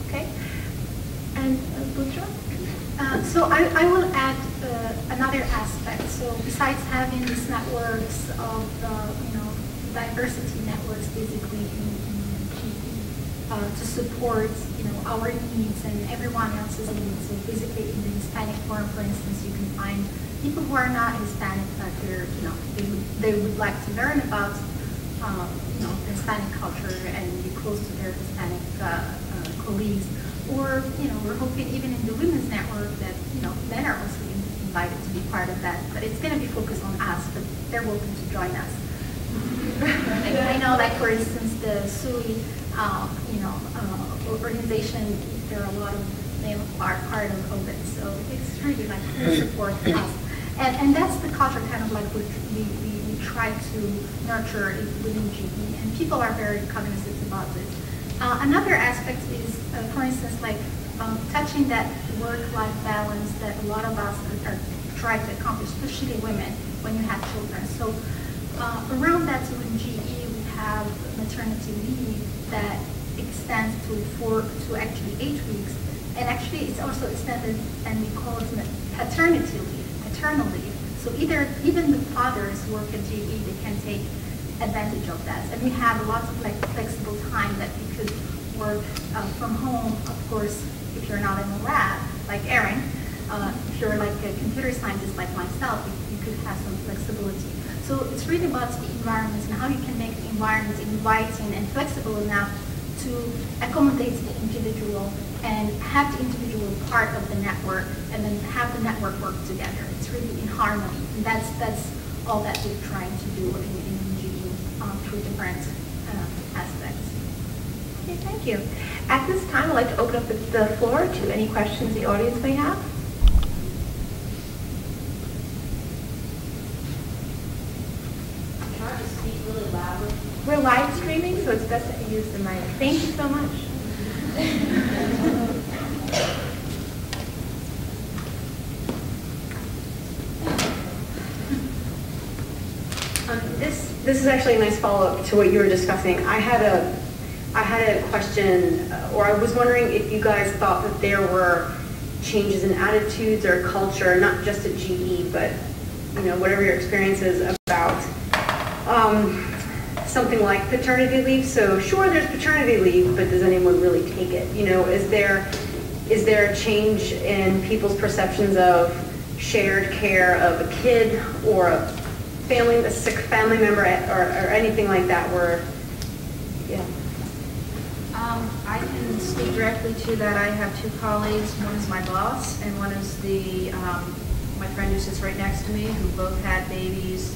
Okay. And Bouchra? So I will add another aspect. So besides having these networks of diversity networks basically in GE to support our needs and everyone else's needs. So basically in the Hispanic Forum, for instance, you can find people who are not Hispanic, but they would like to learn about Hispanic culture and be close to their Hispanic colleagues. Or we're hoping even in the Women's Network that men are also invited to be part of that. But it's going to be focused on us, but they're welcome to join us. I know, like for instance, the SUI, organization. There are a lot of them are part of it, so it's really like support us, and that's the culture kind of like we try to nurture within GE, and people are very cognizant about this. Another aspect is, for instance, like touching that work-life balance that a lot of us are trying to accomplish, especially women when you have children. So around that, so in GE we have maternity leave that extends to actually 8 weeks, and actually it's also extended, and we call it paternity leave, maternal leave. So even the fathers who work at GE, they can take advantage of that, and we have lots of like flexible time that you could work from home. Of course, if you're not in a lab like Erin, if you're like a computer scientist like myself, you could have some flexibility. So it's really about the environments and how you can make the environment inviting and flexible enough to accommodate the individual and have the individual part of the network, and then have the network work together. It's really in harmony, and that's all that we're trying to do in GE through different aspects. Okay, thank you. At this time, I'd like to open up the floor to any questions the audience may have. Try to speak really loudly. We're live streaming, so it's best that you use the mic. Thank you so much. this is actually a nice follow-up to what you were discussing. I had a question, or I was wondering if you guys thought that there were changes in attitudes or culture, not just at GE, but whatever your experience is about something like paternity leave. So sure, there's paternity leave, but does anyone really take it? Is there a change in people's perceptions of shared care of a kid or a sick family member, or anything like that? I can speak directly to that. I have two colleagues. One is my boss, and one is my friend who sits right next to me, who both had babies,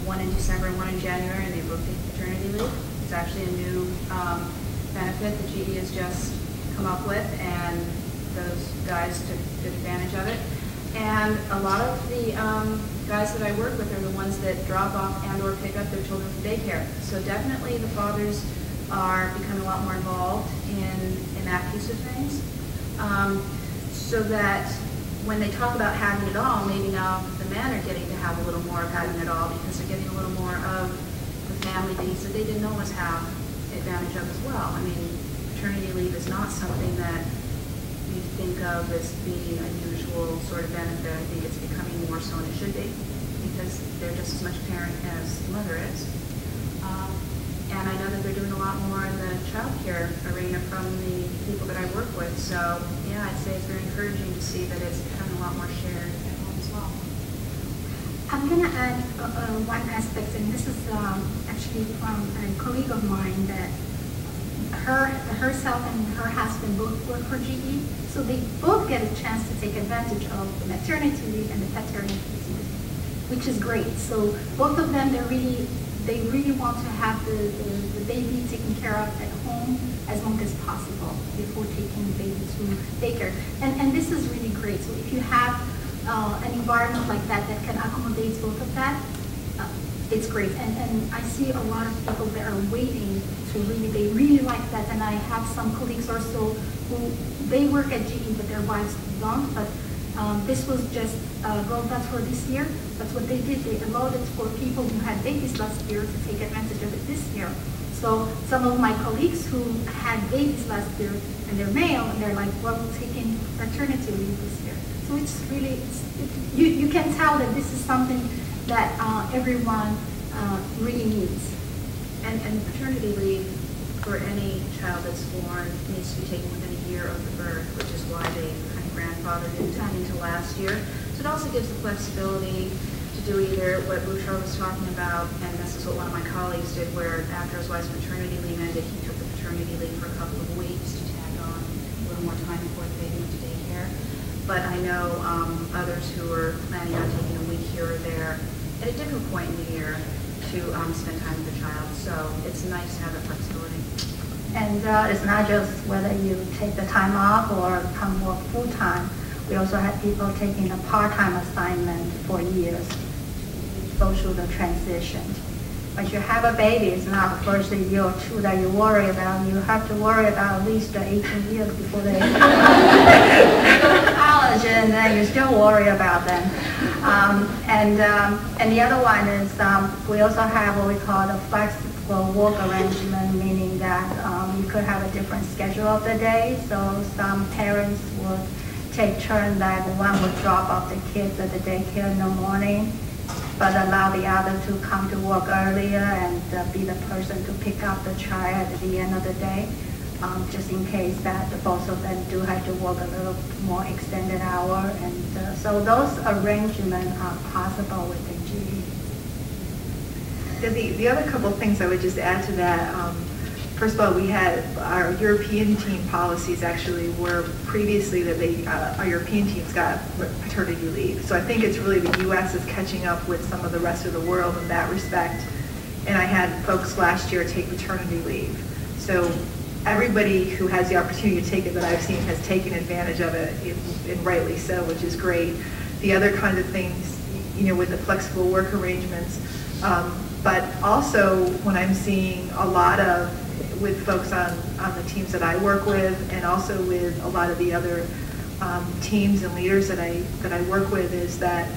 one in December and one in January, and they both take paternity leave. It's actually a new benefit that GE has just come up with, and those guys took good advantage of it. And a lot of the guys that I work with are the ones that drop off and or pick up their children from daycare. So definitely the fathers are becoming a lot more involved in that piece of things. So that when they talk about having it all, maybe now the men are getting to have a little more of having it all, because they're getting a little more of the family piece that they didn't always have advantage of as well. I mean, paternity leave is not something that you think of as being a usual sort of benefit. I think it's becoming more so, and it should be, because they're just as much parent as the mother is. And I know that they're doing a lot more in the child care arena from the people that I work with. So yeah, I'd say it's very encouraging to see that it's becoming a lot more shared at home as well. I'm going to add one aspect, and this is actually from a colleague of mine, that herself and her husband both work for GE, so they both get a chance to take advantage of the maternity leave and the paternity leave, which is great. So both of them, they really want to have the baby taken care of at home as long as possible before taking the baby to daycare. And this is really great. So if you have an environment like that that can accommodate both of that, it's great. And I see a lot of people that are waiting to they really like that. And I have some colleagues also who, they work at GE, but their wives don't. But this was just, well, that's for this year. That's what they did. They allowed it for people who had babies last year to take advantage of it this year. So some of my colleagues who had babies last year, and they're male, and they're like, well, we're taking paternity leave this year. So it's really, you can tell that this is something that everyone really needs. And paternity leave for any child that's born needs to be taken within a year of the birth, which is why they kind of grandfathered it into last year. So it also gives the flexibility to do either what Bouchra was talking about, and this is what one of my colleagues did, where after his wife's maternity leave ended, he took the paternity leave for a couple of weeks to tag on a little more time before the baby went to daycare. But I know others who are planning on taking a week here or there at a different point in the year to spend time with the child. So it's nice to have that flexibility. And it's not just whether you take the time off or come work full-time. We also have people taking a part-time assignment for years to go through the transition. When you have a baby, it's not the first year or two that you worry about. You have to worry about at least 18 years before they go to college, and then you still worry about them. And the other one is we also have what we call the flexible work arrangement, meaning that you could have a different schedule of the day. So some parents would take turn that one would drop off the kids at the daycare in the morning, but allow the other to come to work earlier and be the person to pick up the child at the end of the day, just in case that both of them do have to work a little more extended hour. And so those arrangements are possible within GE. The other couple of things I would just add to that, first of all, we had our European team policies actually were previously that our European teams got paternity leave. So I think it's really the U.S. is catching up with some of the rest of the world in that respect. And I had folks last year take paternity leave. So everybody who has the opportunity to take it that I've seen has taken advantage of it, and rightly so, which is great. The other kinds of things, with the flexible work arrangements, but also when I'm seeing a lot of with folks on the teams that I work with, and also with a lot of the other teams and leaders that I work with, is that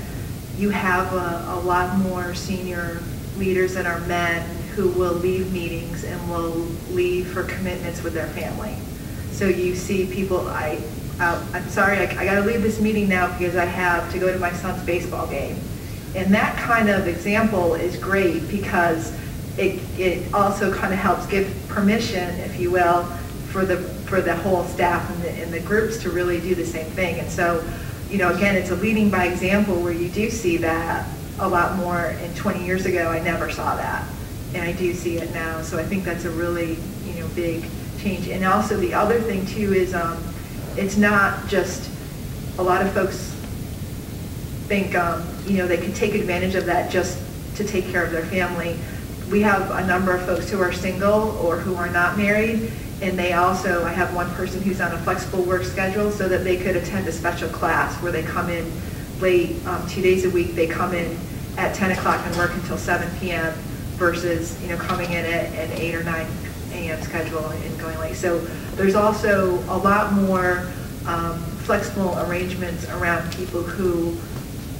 you have a lot more senior leaders that are men who will leave meetings and will leave for commitments with their family. So you see people, I'm sorry, I got to leave this meeting now because I have to go to my son's baseball game. And that kind of example is great because it also kind of helps give permission, if you will, for the whole staff and the groups to really do the same thing. And so, you know, again, it's a leading by example where you do see that a lot more. And 20 years ago, I never saw that. And I do see it now. So I think that's a really, you know, big change. And also the other thing too is it's not just, a lot of folks think, you know, they can take advantage of that just to take care of their family. We have a number of folks who are single or who are not married, and they also, I have one person who's on a flexible work schedule so that they could attend a special class where they come in late, 2 days a week, they come in at 10 o'clock and work until 7 p.m. versus, you know, coming in at an 8 or 9 a.m. schedule and going late. So there's also a lot more flexible arrangements around people who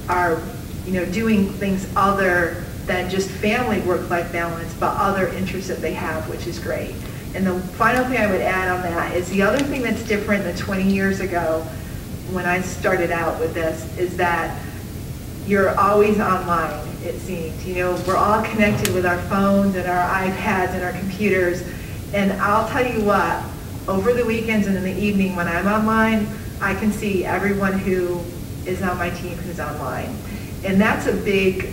are, you know, doing things other than just family work-life balance, but other interests that they have, which is great. And the final thing I would add on that is the other thing that's different than 20 years ago when I started out with this is that you're always online, it seems. You know, we're all connected with our phones and our iPads and our computers. And I'll tell you what, over the weekends and in the evening when I'm online, I can see everyone who is on my team who's online. And that's a big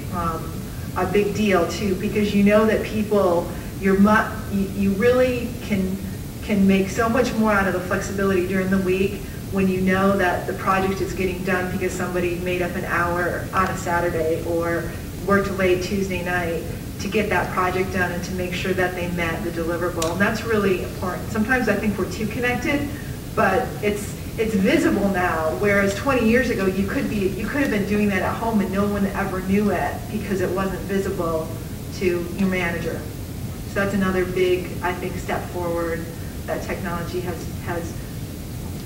deal too, because you know that people, you really can make so much more out of the flexibility during the week when you know that the project is getting done because somebody made up an hour on a Saturday or worked late Tuesday night to get that project done and to make sure that they met the deliverable. And that's really important. Sometimes I think we're too connected, but it's visible now, whereas 20 years ago you could have been doing that at home and no one ever knew it because it wasn't visible to your manager. So that's another big, I think, step forward that technology has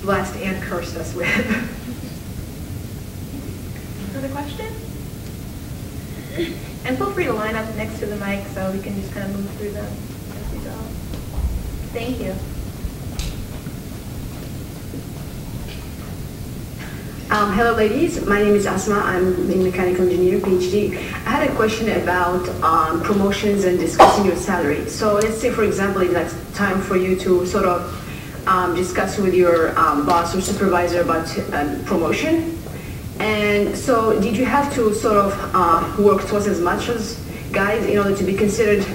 blessed and cursed us with. Another question? And feel free to line up next to the mic so we can just kind of move through them as we go. Thank you. Hello ladies, my name is Asma. I'm a mechanical engineer, PhD. I had a question about promotions and discussing your salary. So let's say, for example, it's time for you to sort of discuss with your boss or supervisor about promotion. And so did you have to sort of work twice as much as guys in order to be considered,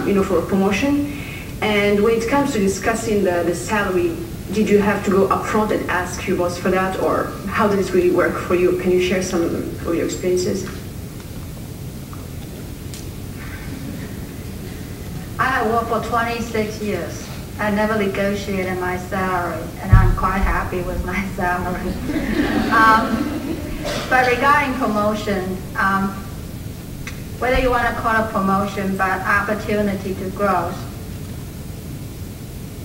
you know, for a promotion? And when it comes to discussing the salary, did you have to go up front and ask your boss for that, or how did it really work for you? Can you share some of your experiences? I worked for 26 years. I never negotiated my salary, and I'm quite happy with my salary. But regarding promotion, whether you want to call it promotion, but opportunity to grow,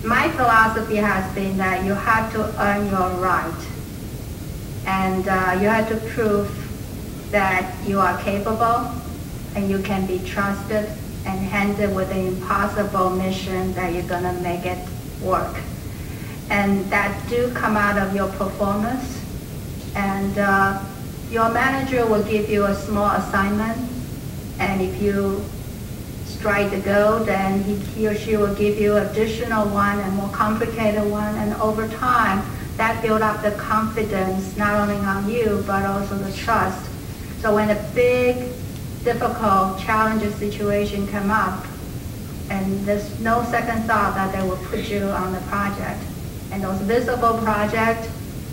my philosophy has been that you have to earn your right, and you have to prove that you are capable and you can be trusted and handle with an impossible mission that you're going to make it work. And that do come out of your performance, and your manager will give you a small assignment, and if you strike the goal, then he or she will give you additional one and more complicated one, and over time that builds up the confidence not only on you but also the trust. So when a big, difficult, challenging situation come up, and there's no second thought that they will put you on the project. And those visible projects,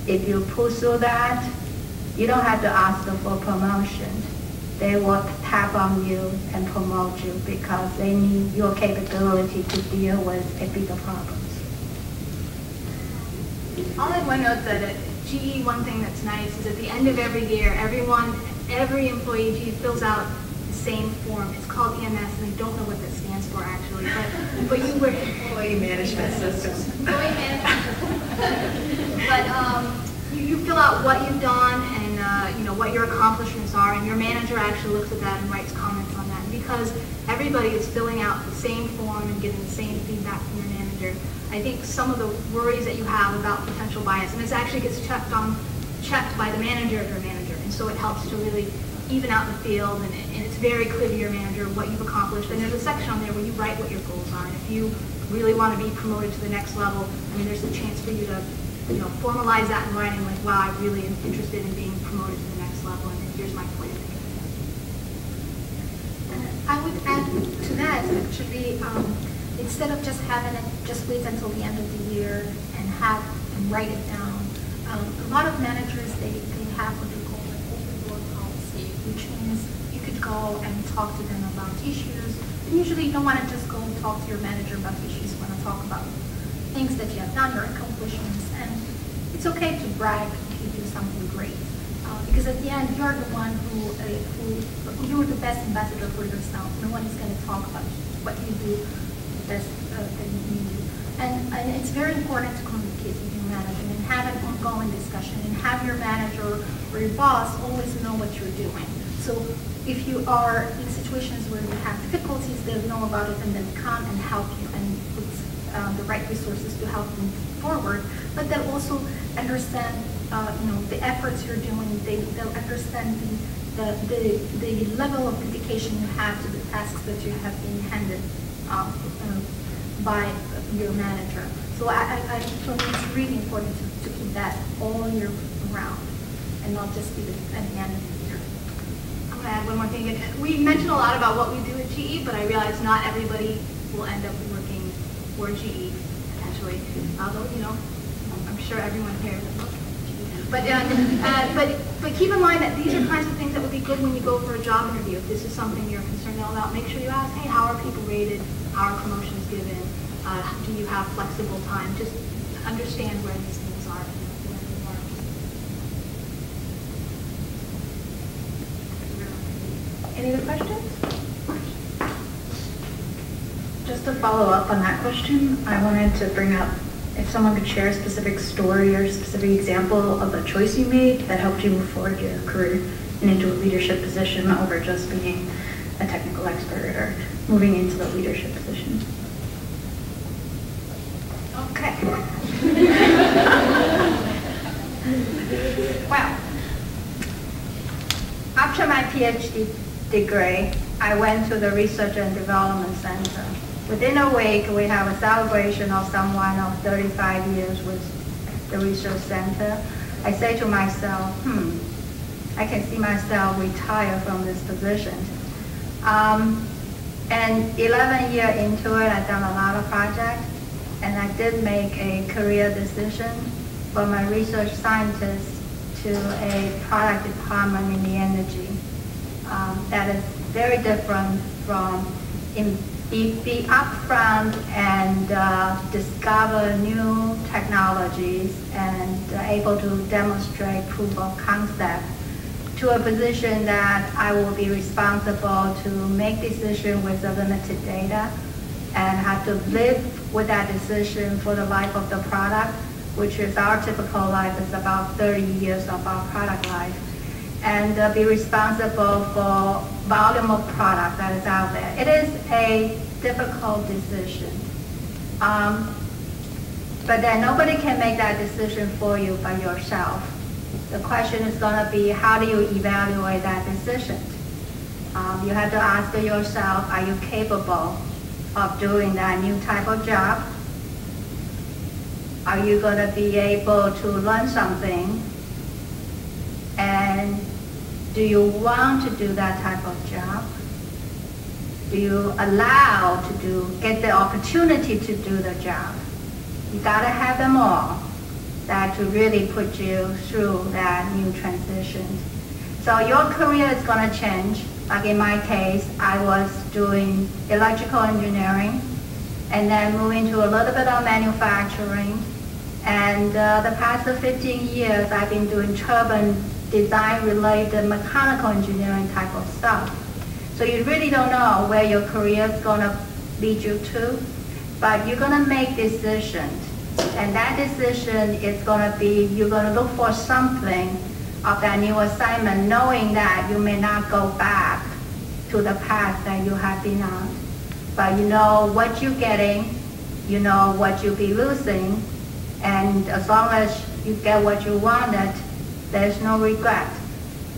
if you pursue that, you don't have to ask them for promotion. They will tap on you and promote you because they need your capability to deal with a bigger problems. I'll add one note that at GE, one thing that's nice is at the end of every year, every employee at GE fills out the same form. It's called EMS, and I don't know what that stands for actually, but you were Employee management system. Employee management system. But you fill out what you've done and you know what your accomplishments are, and your manager actually looks at that and writes comments on that. And because everybody is filling out the same form and getting the same feedback from your manager, I think some of the worries that you have about potential bias, and this actually gets checked by the manager of your manager, and so it helps to really even out in the field, and it's very clear to your manager what you've accomplished. And there's a section on there where you write what your goals are, and if you really want to be promoted to the next level, I mean, there's a chance for you to, you know, formalize that in writing, like, wow, I really am interested in being promoted to the next level, and here's my plan. I would add to that, actually, instead of just having it, just wait until the end of the year and write it down. A lot of managers, they have what they call an open door policy, which means you could go and talk to them about issues. And usually you don't want to just go and talk to your manager about issues. You want to talk about things that you have done, your accomplishments. And it's okay to brag if you do something great. Because at the end, you're the one who you're the best ambassador for yourself. No one is going to talk about what you do best than you do. And it's very important to communicate with your manager and have an ongoing discussion and have your manager or your boss always know what you're doing. So if you are in situations where you have difficulties, they'll know about it and then come and help you and put the right resources to help you forward. But they'll also understand the efforts you're doing. They'll understand the level of dedication you have to the tasks that you have been handed by your manager. So for me, it's really important to keep that all year round and not just be at the end of the year. I'm going to add one more thing. We mentioned a lot about what we do at GE, but I realize not everybody will end up working for GE, potentially. Although, you know, I'm sure everyone here looks at GE. But keep in mind that these are kinds of things that would be good when you go for a job interview. If this is something you're concerned about, make sure you ask, hey, how are people rated? How are promotions given? Do you have flexible time? Just understand where these things are. Any other questions? Just to follow up on that question, I wanted to bring up if someone could share a specific story or a specific example of a choice you made that helped you move forward your career and into a leadership position over just being a technical expert or moving into the leadership position. Okay. Well, after my PhD degree, I went to the Research and Development Center. Within a week, we have a celebration of someone of 35 years with the Research Center. I say to myself, I can see myself retire from this position. And 11 years into it, I've done a lot of projects, and I did make a career decision from a research scientist to a product department in the energy. That is very different from be upfront and discover new technologies and able to demonstrate proof of concept to a position that I will be responsible to make decisions with the limited data and have to live with that decision for the life of the product, which is our typical life is about 30 years of our product life, and be responsible for volume of product that is out there. It is a difficult decision. But then nobody can make that decision for you but yourself. The question is going to be, how do you evaluate that decision? You have to ask yourself, are you capable of doing that new type of job? Are you going to be able to learn something? And do you want to do that type of job? Do you allow to get the opportunity to do the job? You got to have them all that to really put you through that new transition. So your career is going to change. Like in my case, I was doing electrical engineering and then moving to a little bit of manufacturing. And the past 15 years, I've been doing turbine design-related mechanical engineering type of stuff. So you really don't know where your career is going to lead you to, but you're going to make decisions And that decision is going to be, you're going to look for something of that new assignment, knowing that you may not go back to the path that you have been on. But you know what you're getting, you know what you'll be losing, and as long as you get what you wanted, there's no regret.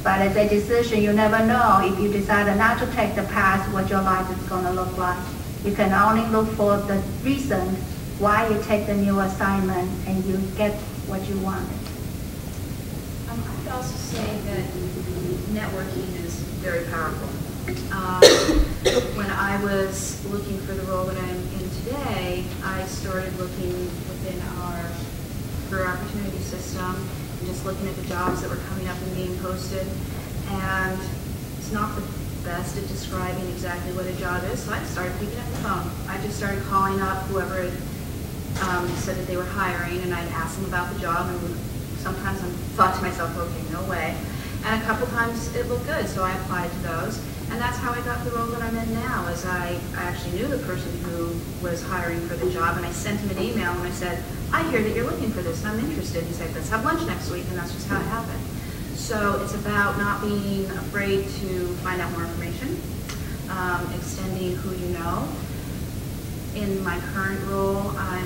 But as a decision, you never know if you decide not to take the path, what your life is going to look like. You can only look for the reason why you take the new assignment and you get what you wanted. I would also say that networking is very powerful. When I was looking for the role that I'm in today, I started looking within our career opportunity system and just looking at the jobs that were coming up and being posted. And it's not the best at describing exactly what a job is, so I started picking up the phone. I just started calling up whoever had said that they were hiring, and I'd ask them about the job, and sometimes I thought to myself, okay, no way. And a couple times it looked good, so I applied to those. And that's how I got the role that I'm in now, is I actually knew the person who was hiring for the job, and I sent him an email and I said, I hear that you're looking for this and I'm interested. He said, let's have lunch next week, and that's just how it happened. So it's about not being afraid to find out more information, extending who you know. In my current role, I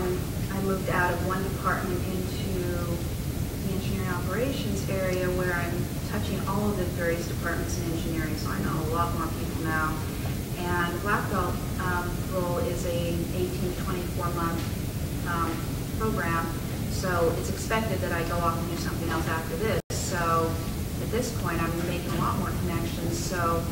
moved out of one department into the engineering operations area where I'm touching all of the various departments in engineering, so I know a lot more people now. And the black belt role is a 18 to 24 month program, so it's expected that I go off and do something else after this. So at this point, I'm making a lot more connections, so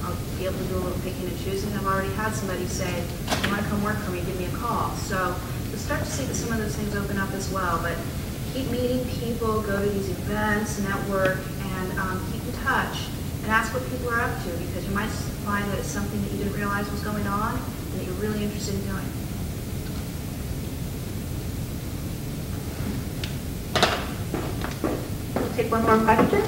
I'll be able to do a little picking and choosing. I've already had somebody say, if you want to come work for me, give me a call. So you'll start to see that some of those things open up as well. But keep meeting people, go to these events, network, and keep in touch and ask what people are up to, because you might find that it's something that you didn't realize was going on and that you're really interested in doing. We'll take one more question.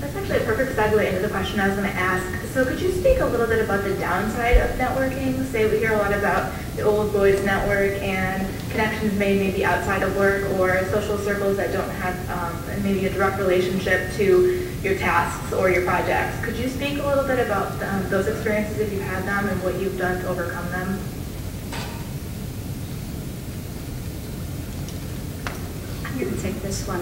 That's actually a perfect segue into the question I was going to ask. So could you speak a little bit about the downside of networking? Say we hear a lot about the old boys network and connections made maybe outside of work, or social circles that don't have maybe a direct relationship to your tasks or your projects. Could you speak a little bit about those experiences if you've had them and what you've done to overcome them? I'm going to take this one.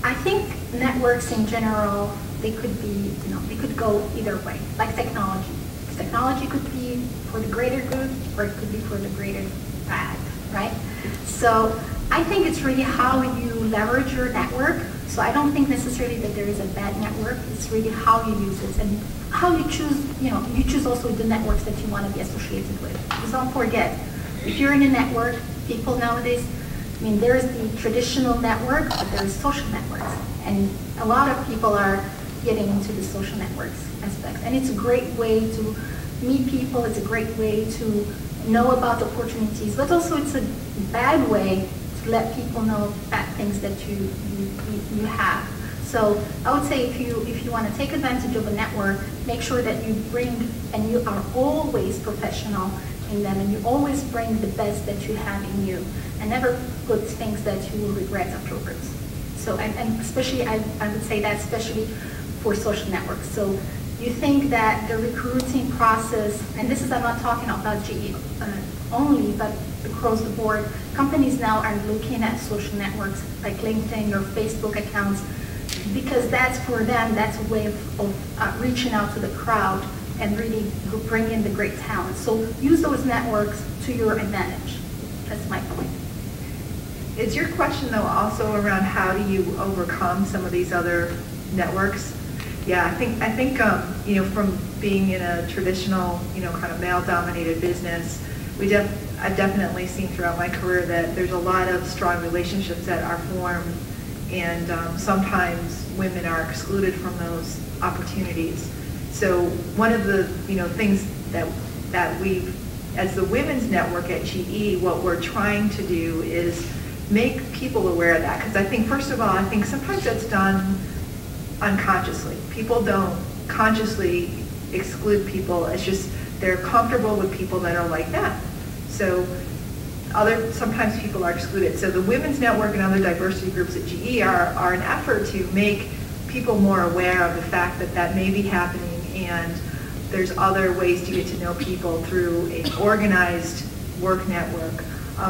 I think networks in general, they could be, they could go either way, like technology. Technology could be for the greater good, or it could be for the greater bad, right? So I think it's really how you leverage your network. So I don't think necessarily that there is a bad network. It's really how you use it and how you choose, you choose also the networks that you want to be associated with. Because don't forget, if you're in a network, people nowadays, there's the traditional network, but there's social networks. And a lot of people are getting into the social networks aspects. And it's a great way to meet people. It's a great way to know about opportunities, but also it's a bad way to let people know bad things that you have. So I would say if you want to take advantage of a network, make sure that you bring, and you are always professional in them, and you always bring the best that you have in you, and never put things that you will regret afterwards. So, and especially, I would say that especially for social networks. So you think that the recruiting process, and this is, I'm not talking about GE only, but across the board, companies now are looking at social networks like LinkedIn or Facebook accounts, because that's for them, that's a way of reaching out to the crowd and really bring in the great talent. So use those networks to your advantage. That's my point. Is your question though also around how do you overcome some of these other networks? Yeah, I think from being in a traditional, kind of male-dominated business, I've definitely seen throughout my career that there's a lot of strong relationships that are formed, and sometimes women are excluded from those opportunities. So one of the things that we've, as the women's network at GE, what we're trying to do is make people aware of that, because I think, first of all, I think sometimes that's done unconsciously. People don't consciously exclude people. It's just they're comfortable with people that are like them. So sometimes people are excluded. So the Women's Network and other diversity groups at GE are an effort to make people more aware of the fact that that may be happening, and there's other ways to get to know people through an organized work network.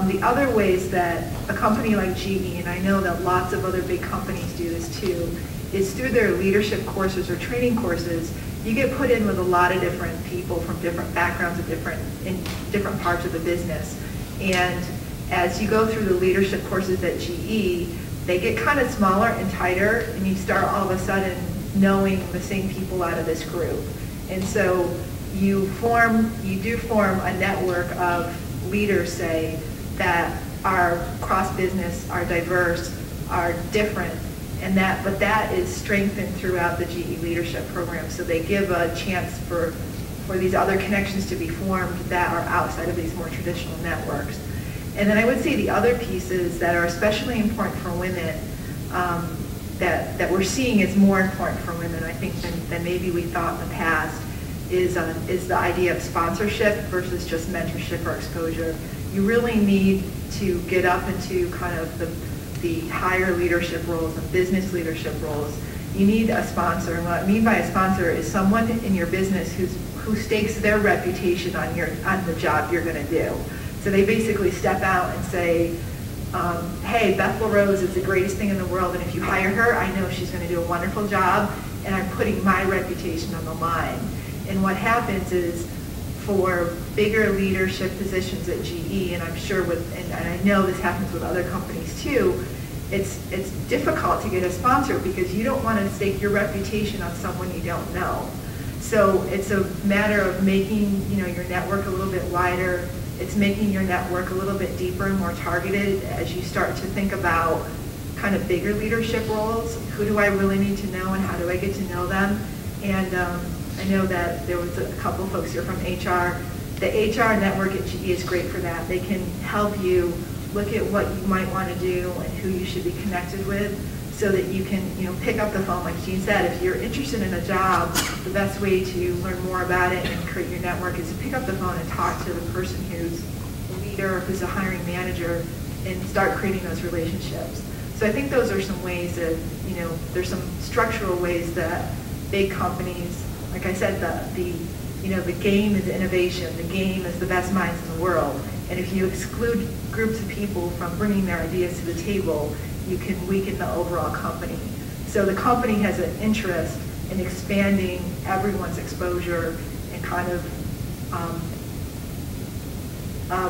The other ways that a company like GE, and I know that lots of other big companies do this too, is through their leadership courses or training courses. You get put in with a lot of different people from different backgrounds in different parts of the business. And as you go through the leadership courses at GE, they get kind of smaller and tighter, and you start all of a sudden knowing the same people out of this group. And so you do form a network of leaders, say, that are cross-business, are diverse, are different, but that is strengthened throughout the GE leadership program. So they give a chance for these other connections to be formed that are outside of these more traditional networks. And then I would say the other pieces that are especially important for women, that we're seeing is more important for women, I think, than maybe we thought in the past, is the idea of sponsorship versus just mentorship or exposure. You really need to get up into kind of the higher leadership roles, the business leadership roles. You need a sponsor, and what I mean by a sponsor is someone in your business who stakes their reputation on the job you're going to do. So they basically step out and say, hey, Beth LaRose is the greatest thing in the world, and if you hire her, I know she's going to do a wonderful job, and I'm putting my reputation on the line. And what happens is, for bigger leadership positions at GE, and I'm sure and I know this happens with other companies too, it's difficult to get a sponsor because you don't want to stake your reputation on someone you don't know. So it's a matter of making your network a little bit wider. It's making your network a little bit deeper and more targeted as you start to think about kind of bigger leadership roles. Who do I really need to know, and how do I get to know them? And I know that there was a couple of folks here from HR. The HR network at GE is great for that. They can help you look at what you might want to do and who you should be connected with, so that you can pick up the phone. Like Jean said, if you're interested in a job, the best way to learn more about it and create your network is to pick up the phone and talk to the person who's the leader, who's a hiring manager, and start creating those relationships. So I think those are some ways that, there's some structural ways that big companies, like I said, the game is innovation. The game is the best minds in the world. And if you exclude groups of people from bringing their ideas to the table, you can weaken the overall company. So the company has an interest in expanding everyone's exposure and kind of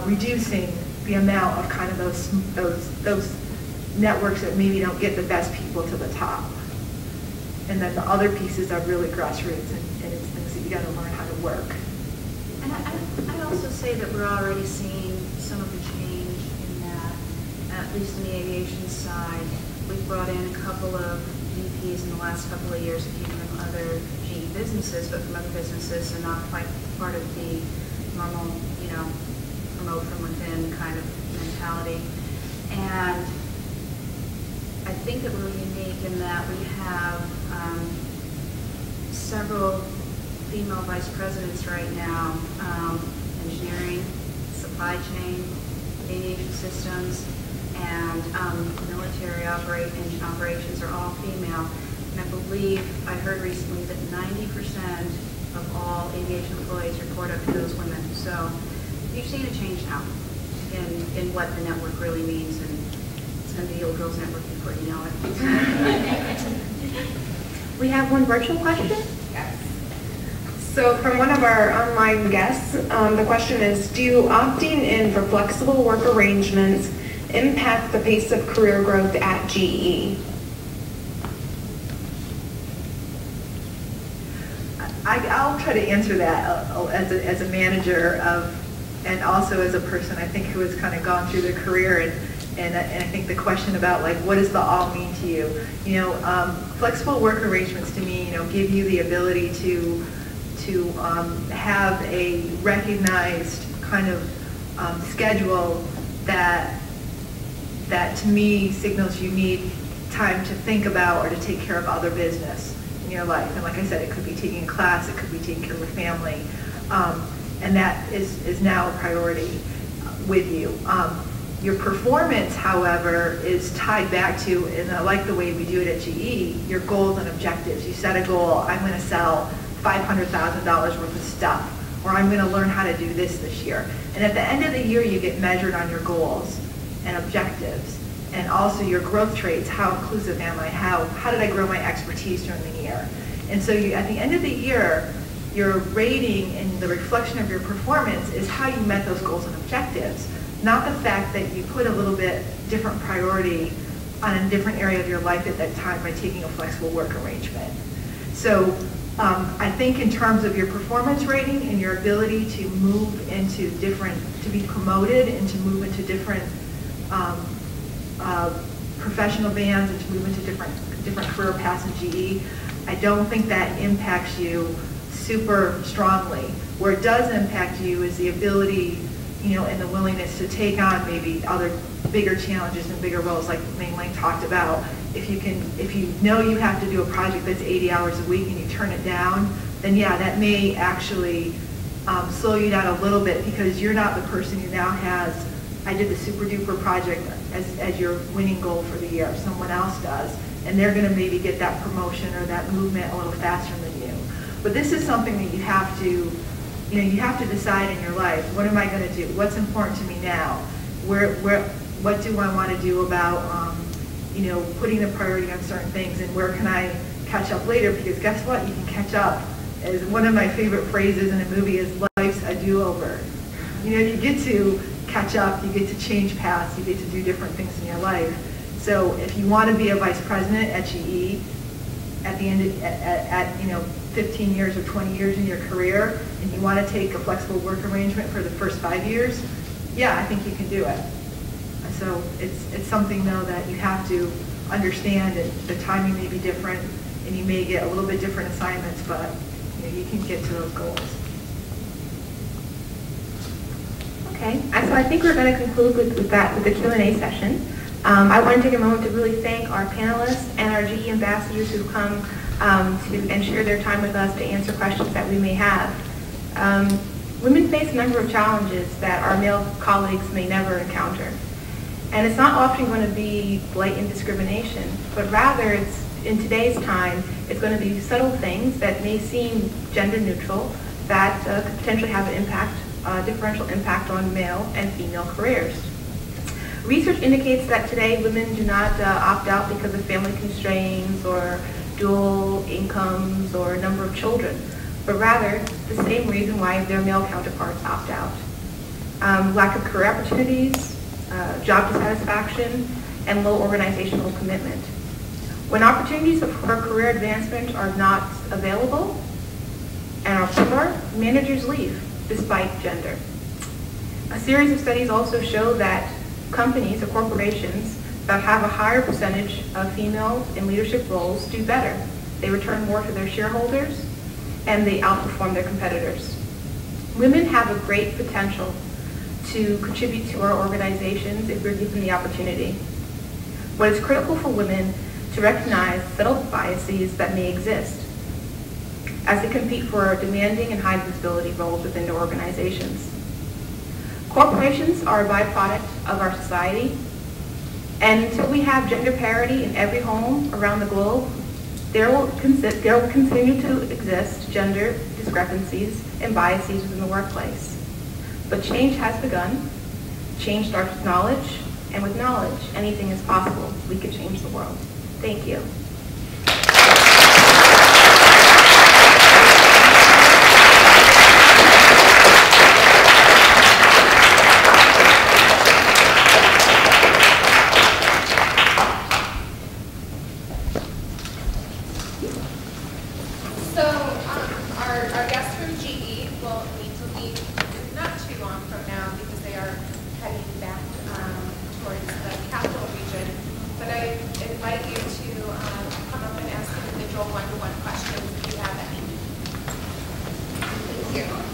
reducing the amount of kind of those networks that maybe don't get the best people to the top. And then the other pieces are really grassroots, and it's things that you got to learn how to work. And I'd also say that we're already seeing some of the change in that, at least in the aviation side. We've brought in a couple of VPs in the last couple of years, a few from other GE businesses, but from other businesses, and not quite part of the normal, promote from within kind of mentality. And I think that we're unique in that we have several female vice presidents right now, engineering, supply chain, aviation systems, and military engine operations are all female. And I believe I heard recently that 90% of all aviation employees report up to those women. So you've seen a change now in what the network really means, and it's going to be the old girls network before you know it. We have one virtual question. Yes. So from one of our online guests, the question is, do opting in for flexible work arrangements impact the pace of career growth at GE? I'll try to answer that as a manager and also as a person, I think, who has kind of gone through their career, and I think the question about, like, what does the all mean to you? Flexible work arrangements to me, give you the ability to have a recognized kind of schedule that to me signals you need time to think about or to take care of other business in your life. And like I said, it could be taking a class, it could be taking care of a family, and that is now a priority. with you. Your performance, however, is tied back to, and I like the way we do it at GE, your goals and objectives. You set a goal, I'm going to sell $500,000 worth of stuff, or I'm going to learn how to do this year. And at the end of the year, you get measured on your goals and objectives, and also your growth traits. How inclusive am I? How did I grow my expertise during the year? And so at the end of the year, your rating and the reflection of your performance is how you met those goals and objectives, not the fact that you put a little bit different priority on a different area of your life at that time by taking a flexible work arrangement. So I think in terms of your performance rating and your ability to move into different, to be promoted and to move into different professional bands and to move into different career paths in GE, I don't think that impacts you super strongly. Where it does impact you is the ability, and the willingness to take on maybe other bigger challenges and bigger roles, like Meng-Ling talked about. If you know you have to do a project that's 80 hours a week and you turn it down, then yeah, that may actually slow you down a little bit, because you're not the person who now has, I did the super duper project as your winning goal for the year. Someone else does, and they're going to maybe get that promotion or that movement a little faster than you. But this is something that you have to, you have to decide in your life. What am I going to do? What's important to me now? What do I want to do about, putting the priority on certain things, and where can I catch up later? Because guess what? You can catch up. As one of my favorite phrases in a movie is, life's a do-over. You get to catch up, you get to change paths, you get to do different things in your life. So if you want to be a vice president at GE at the end of, at 15 years or 20 years in your career, and you want to take a flexible work arrangement for the first 5 years, yeah, I think you can do it. So it's something, though, that you have to understand that the timing may be different, and you may get a little bit different assignments, but you can get to those goals. Okay, so I think we're going to conclude with the Q&A session. I want to take a moment to really thank our panelists and our GE ambassadors who've come and share their time with us to answer questions that we may have. Women face a number of challenges that our male colleagues may never encounter. And it's not often going to be blatant discrimination, but rather in today's time, it's going to be subtle things that may seem gender neutral that could potentially have an impact, differential impact on male and female careers. Research indicates that today women do not opt out because of family constraints or dual incomes or a number of children, but rather the same reason why their male counterparts opt out. Lack of career opportunities, job dissatisfaction, and low organizational commitment. When opportunities for career advancement are not available and are poor, managers leave despite gender. A series of studies also show that companies or corporations that have a higher percentage of females in leadership roles do better. They return more to their shareholders, and they outperform their competitors. Women have a great potential to contribute to our organizations if we're given the opportunity. What is critical for women to recognize subtle biases that may exist as they compete for demanding and high visibility roles within their organizations. Corporations are a byproduct of our society, and until we have gender parity in every home around the globe, there will continue to exist gender discrepancies and biases within the workplace. But change has begun. Change starts with knowledge, and with knowledge, anything is possible. We can change the world. Thank you. Our guests from GE will need to leave not too long from now because they are heading back towards the capital region. But I invite you to come up and ask individual one-to-one questions if you have any. Thank you.